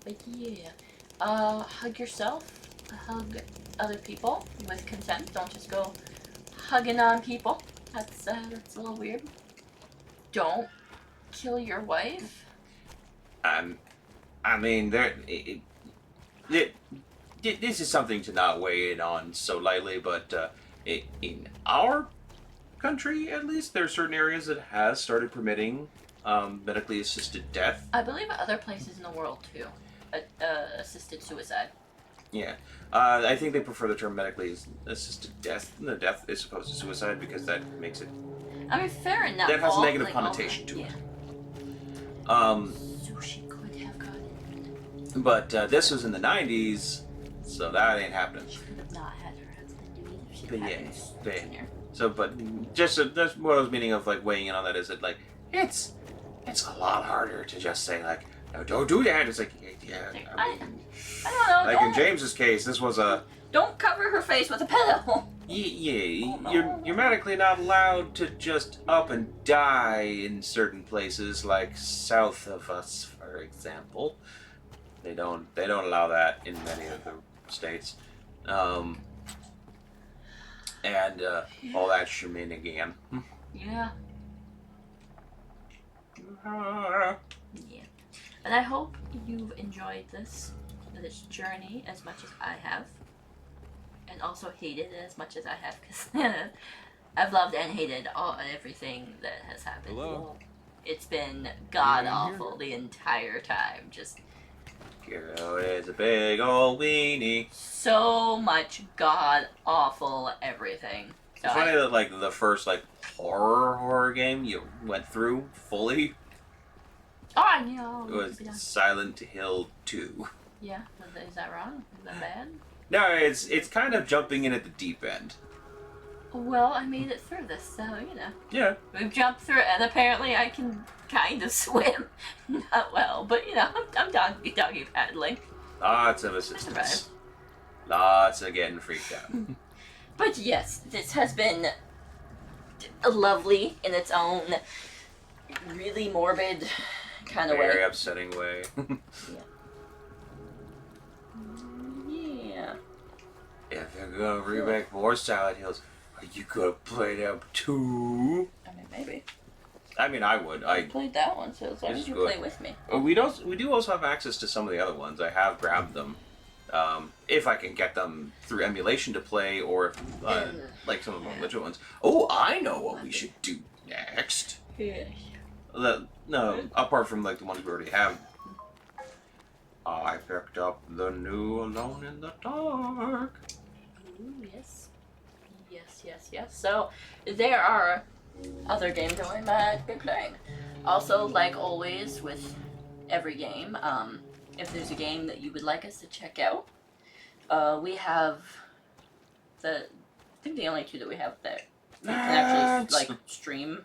[SPEAKER 1] But yeah. Hug yourself. Hug other people with consent. Don't just go hugging on people. That's a little weird. Don't kill your wife.
[SPEAKER 2] I mean, this is something to not weigh in on so lightly, but in our country, at least, there are certain areas that has started permitting medically assisted death.
[SPEAKER 1] I believe other places in the world too. Assisted suicide.
[SPEAKER 2] Yeah. I think they prefer the term medically assisted death. The death is opposed to suicide because that makes it...
[SPEAKER 1] I mean, fair enough.
[SPEAKER 2] That has a negative connotation to it.
[SPEAKER 1] So she could have gotten it.
[SPEAKER 2] But this was in the 90s, so that ain't happening.
[SPEAKER 1] She could have not had her husband do it if she
[SPEAKER 2] But
[SPEAKER 1] had
[SPEAKER 2] yeah,
[SPEAKER 1] been
[SPEAKER 2] but-
[SPEAKER 1] sooner.
[SPEAKER 2] So, but just that's what I was meaning of like weighing in on that is that like it's a lot harder to just say like no, don't do that. It's like yeah,
[SPEAKER 1] I don't know.
[SPEAKER 2] like in James's case, this was a
[SPEAKER 1] Don't cover her face with a pillow.
[SPEAKER 2] yeah. You're medically not allowed to just up and die in certain places like south of us, for example. They don't allow that in many of the states. And all that shenanigan.
[SPEAKER 1] Yeah. Yeah. And I hope you've enjoyed this journey as much as I have. And also hated it as much as I have, because I've loved and hated everything that has happened.
[SPEAKER 5] Hello?
[SPEAKER 1] It's been god
[SPEAKER 5] Anyone here?
[SPEAKER 1] awful the entire time. Just
[SPEAKER 2] Curio is a big old weenie.
[SPEAKER 1] so much god awful everything. So
[SPEAKER 2] It's funny that like the first like horror game you went through fully
[SPEAKER 1] I know.
[SPEAKER 2] was Silent Hill 2.
[SPEAKER 1] Yeah, is that wrong? Is that bad?
[SPEAKER 2] No, it's kind of jumping in at the deep end.
[SPEAKER 1] Well, I made it through this, so you know.
[SPEAKER 2] Yeah.
[SPEAKER 1] We've jumped through it, and apparently I can kind of swim. Not well, but you know, I'm doggy paddling.
[SPEAKER 2] Lots of assistance. Lots of getting freaked out.
[SPEAKER 1] But yes, this has been lovely in its own really morbid kind of
[SPEAKER 2] Very
[SPEAKER 1] way.
[SPEAKER 2] upsetting way.
[SPEAKER 1] Yeah.
[SPEAKER 2] If they're gonna remake more Silent Hills, are you gonna play them too?
[SPEAKER 1] I mean, maybe.
[SPEAKER 2] I mean, I would.
[SPEAKER 1] I played that one, so as long
[SPEAKER 2] It's
[SPEAKER 1] as you
[SPEAKER 2] good.
[SPEAKER 1] play with me.
[SPEAKER 2] We do also have access to some of the other ones. I have grabbed them. If I can get them through emulation to play, or like some of the more legit ones. Oh, I know what we should do next.
[SPEAKER 1] Yeah.
[SPEAKER 2] No, apart from like the ones we already have. I picked up the new Alone in the Dark.
[SPEAKER 1] Ooh, yes. Yes. So, there are other games that we might be playing. Also, like always with every game, if there's a game that you would like us to check out, we have I think the only two that we have that we can actually like stream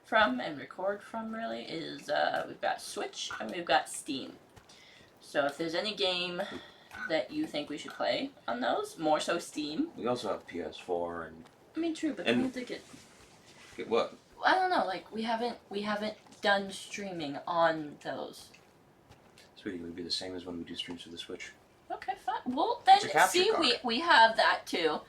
[SPEAKER 1] from and record from really is we've got Switch and we've got Steam. So if there's any game that you think we should play on those, more so Steam.
[SPEAKER 2] We also have PS4 and
[SPEAKER 1] I mean, true, but
[SPEAKER 2] And-
[SPEAKER 1] we have to get.
[SPEAKER 2] what?
[SPEAKER 1] I don't know. Like we haven't done streaming on those.
[SPEAKER 2] Sweetie, would be the same as when we do streams for the Switch.
[SPEAKER 1] Okay, fine. Well, then
[SPEAKER 2] It's a capture
[SPEAKER 1] see,
[SPEAKER 2] card.
[SPEAKER 1] we have that too.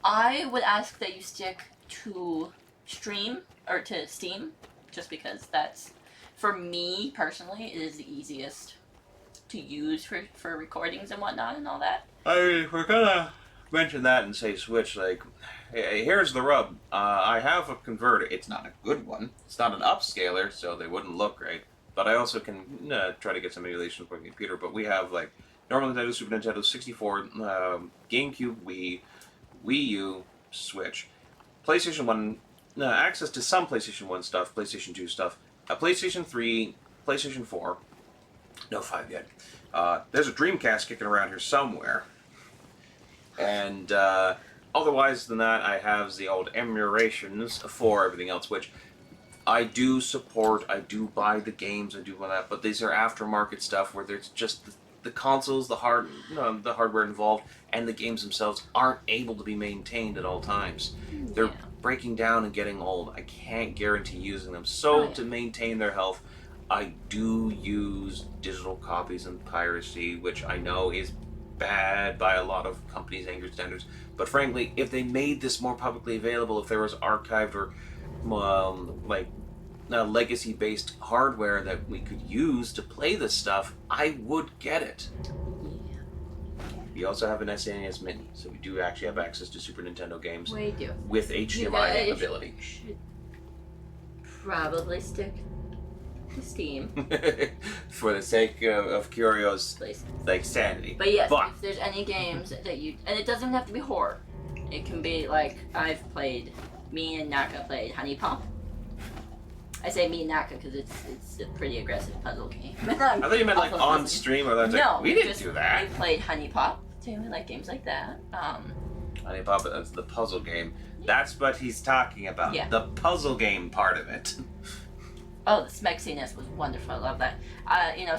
[SPEAKER 1] I would ask that you stick to stream or to Steam, just because that's for me personally it is the easiest to use for recordings and whatnot and all that.
[SPEAKER 2] I mean, if we're gonna mention that and say Switch, like, hey, here's the rub. I have a converter. It's not a good one. It's not an upscaler, so they wouldn't look great. But I also can try to get some emulation for my computer. But we have, like, normal Nintendo, Super Nintendo, 64, GameCube, Wii U, Switch, PlayStation 1, access to some PlayStation 1 stuff, PlayStation 2 stuff, PlayStation 3, PlayStation 4, no 5 yet. There's a Dreamcast kicking around here somewhere. And otherwise than that, I have the old emulations for everything else, which I do support. I do buy the games, I do buy that, but these are aftermarket stuff where there's just the consoles, the hardware involved, and the games themselves aren't able to be maintained at all times. They're breaking down and getting old. I can't guarantee using them. So to maintain their health, I do use digital copies and piracy, which I know is bad by a lot of companies' angry standards. But frankly, if they made this more publicly available, if there was archived or legacy-based hardware that we could use to play this stuff, I would get it. We also have an SNES Mini, so we do actually have access to Super Nintendo games
[SPEAKER 1] We do.
[SPEAKER 2] with HDMI ability.
[SPEAKER 1] Should probably stick to Steam,
[SPEAKER 2] For the sake of Curio's
[SPEAKER 1] please.
[SPEAKER 2] like sanity.
[SPEAKER 1] But yes,
[SPEAKER 2] But-
[SPEAKER 1] if there's any games that you, and it doesn't have to be horror. It can be like me and Naka played Honey Pop. I say me and Naka because it's a pretty aggressive puzzle game.
[SPEAKER 2] I thought you meant like
[SPEAKER 1] Also
[SPEAKER 2] on
[SPEAKER 1] puzzle.
[SPEAKER 2] stream, or that's
[SPEAKER 1] No,
[SPEAKER 2] like, we didn't
[SPEAKER 1] just-
[SPEAKER 2] do that.
[SPEAKER 1] We played Honey Pop. too. We like games like that.
[SPEAKER 2] Honey Papa, that's the puzzle game. That's what he's talking about.
[SPEAKER 1] Yeah.
[SPEAKER 2] The puzzle game part of it.
[SPEAKER 1] Oh, the smexiness was wonderful. I love that.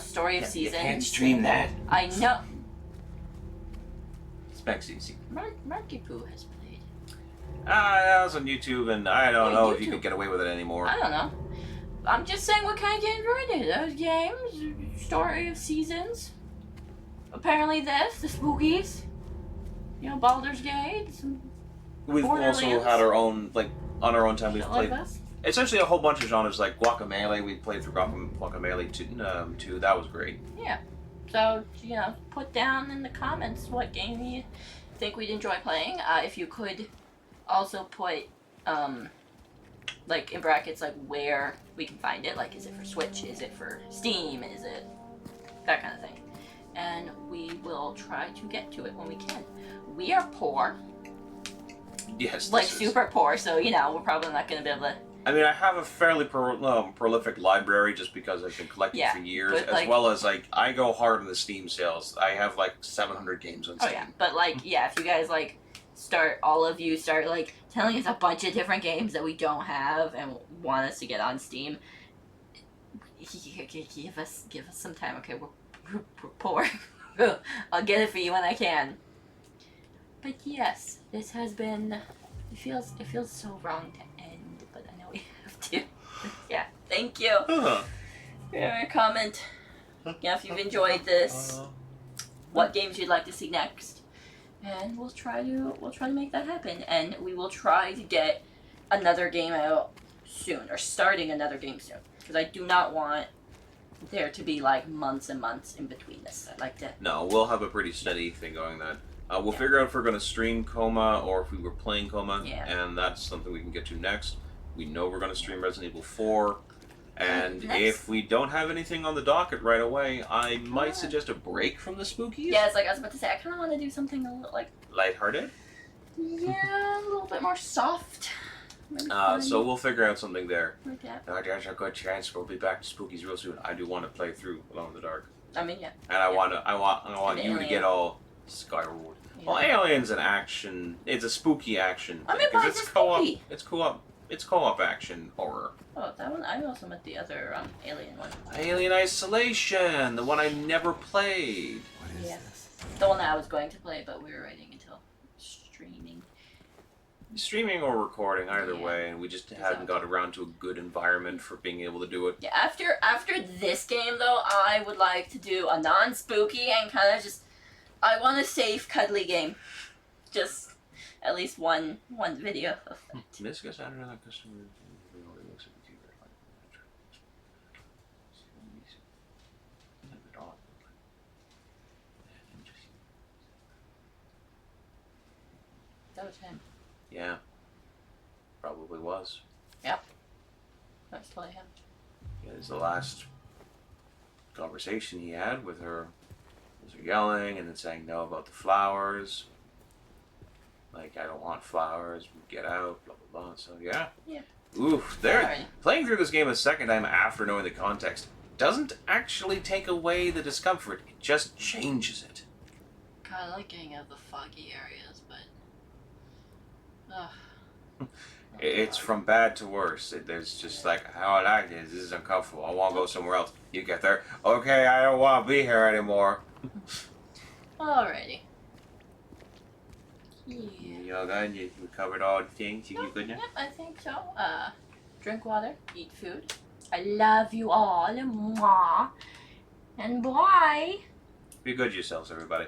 [SPEAKER 1] Story of
[SPEAKER 2] You
[SPEAKER 1] Seasons.
[SPEAKER 2] can't stream that.
[SPEAKER 1] I know.
[SPEAKER 2] Specs easy.
[SPEAKER 1] Marky Poo has played.
[SPEAKER 2] That was on YouTube, and I don't
[SPEAKER 1] Yeah,
[SPEAKER 2] know if you
[SPEAKER 1] YouTube.
[SPEAKER 2] could get away with it anymore.
[SPEAKER 1] I don't know. I'm just saying what kind of games we're into. Those games, Story of Seasons. Apparently this, the Spookies. Baldur's Gate. Some
[SPEAKER 2] We've also
[SPEAKER 1] Borderlands.
[SPEAKER 2] had our own, like, on our own time, we've
[SPEAKER 1] shit like
[SPEAKER 2] played
[SPEAKER 1] this.
[SPEAKER 2] essentially a whole bunch of genres, like Guacamelee. We played through Guacamelee 2. That was great.
[SPEAKER 1] Yeah. So, put down in the comments what game you think we'd enjoy playing. If you could also put like in brackets, like where we can find it. Like, is it for Switch? Is it for Steam? Is it that kind of thing? And we will try to get to it when we can. We are poor,
[SPEAKER 2] Yes.
[SPEAKER 1] like
[SPEAKER 2] this is-
[SPEAKER 1] super poor, so you know we're probably not going to be able to.
[SPEAKER 2] I mean, I have a fairly prolific library just because I've been collecting
[SPEAKER 1] Yeah,
[SPEAKER 2] for years,
[SPEAKER 1] but,
[SPEAKER 2] as
[SPEAKER 1] like-
[SPEAKER 2] well as like I go hard in the Steam sales. I have like 700 games on
[SPEAKER 1] Oh
[SPEAKER 2] Steam.
[SPEAKER 1] yeah, but like yeah, if you guys like all of you start like telling us a bunch of different games that we don't have and want us to get on Steam, give us some time. Okay, we're poor. I'll get it for you when I can. But yes, this has been. It feels so wrong to end, but I know we have to. Yeah, thank you
[SPEAKER 2] Huh.
[SPEAKER 1] for your comment. Yeah, if you've enjoyed this, what games you'd like to see next, and we'll try to make that happen, and we will try to get another game out soon, or starting another game soon, because I do not want there to be like months and months in between this. I'd like to.
[SPEAKER 2] No, we'll have a pretty steady thing going then. We'll figure out if we're going to stream Coma or if we were playing Coma,
[SPEAKER 1] Yeah.
[SPEAKER 2] and that's something we can get to next. We know we're going to stream Resident Evil 4, and
[SPEAKER 1] Next.
[SPEAKER 2] if we don't have anything on the docket right away, I might suggest a break from the spookies.
[SPEAKER 1] Yeah, it's like I was about to say. I kind of want to do something a little like
[SPEAKER 2] Lighthearted.
[SPEAKER 1] a little bit more soft. Maybe
[SPEAKER 2] So we'll figure out something there.
[SPEAKER 1] like that.
[SPEAKER 2] There's a good chance we'll be back to Spookies real soon. I do want to play through Alone in the Dark,
[SPEAKER 1] I mean, yeah.
[SPEAKER 2] and I want
[SPEAKER 1] And
[SPEAKER 2] you to
[SPEAKER 1] Alien.
[SPEAKER 2] get all Skyward.
[SPEAKER 1] Yeah.
[SPEAKER 2] Well, Alien's an action. It's a spooky action.
[SPEAKER 1] I mean,
[SPEAKER 2] because
[SPEAKER 1] why is it spooky?
[SPEAKER 2] It's co-op. It's co-op action horror.
[SPEAKER 1] Oh, that one. I also meant the other Alien one.
[SPEAKER 2] Alien Isolation, the one I never played.
[SPEAKER 5] What is
[SPEAKER 1] Yeah.
[SPEAKER 5] this?
[SPEAKER 1] The one that I was going to play, but we were waiting until streaming.
[SPEAKER 2] Streaming or recording, either
[SPEAKER 1] Yeah.
[SPEAKER 2] way, and we just hadn't got around to a good environment for being able to do it.
[SPEAKER 1] Yeah, after this game though, I would like to do a non-spooky and kind of just. I want a safe, cuddly game. Just at least one video of that.
[SPEAKER 2] This gets out of that customer.
[SPEAKER 1] That was him.
[SPEAKER 2] Yeah, probably was.
[SPEAKER 1] Let's play him.
[SPEAKER 2] Yeah, it's the last conversation he had with her. Was her yelling and then saying no about the flowers. Like, I don't want flowers, get out, blah blah blah. So yeah.
[SPEAKER 1] Yeah.
[SPEAKER 2] Oof, there.
[SPEAKER 1] Alrighty.
[SPEAKER 2] Playing through this game a second time after knowing the context doesn't actually take away the discomfort. It just changes it.
[SPEAKER 1] God, I like getting out of the foggy areas, but. Ugh.
[SPEAKER 2] It's from bad to worse. There's just like, how I like this. This is uncomfortable. I want to go somewhere else. You get there. Okay, I don't want to be here anymore.
[SPEAKER 1] Alrighty. Yeah.
[SPEAKER 2] You all good? We covered all the things. You good now?
[SPEAKER 1] Yep, I think so. Drink water, eat food. I love you all. Mwah. And bye.
[SPEAKER 2] Be good yourselves, everybody.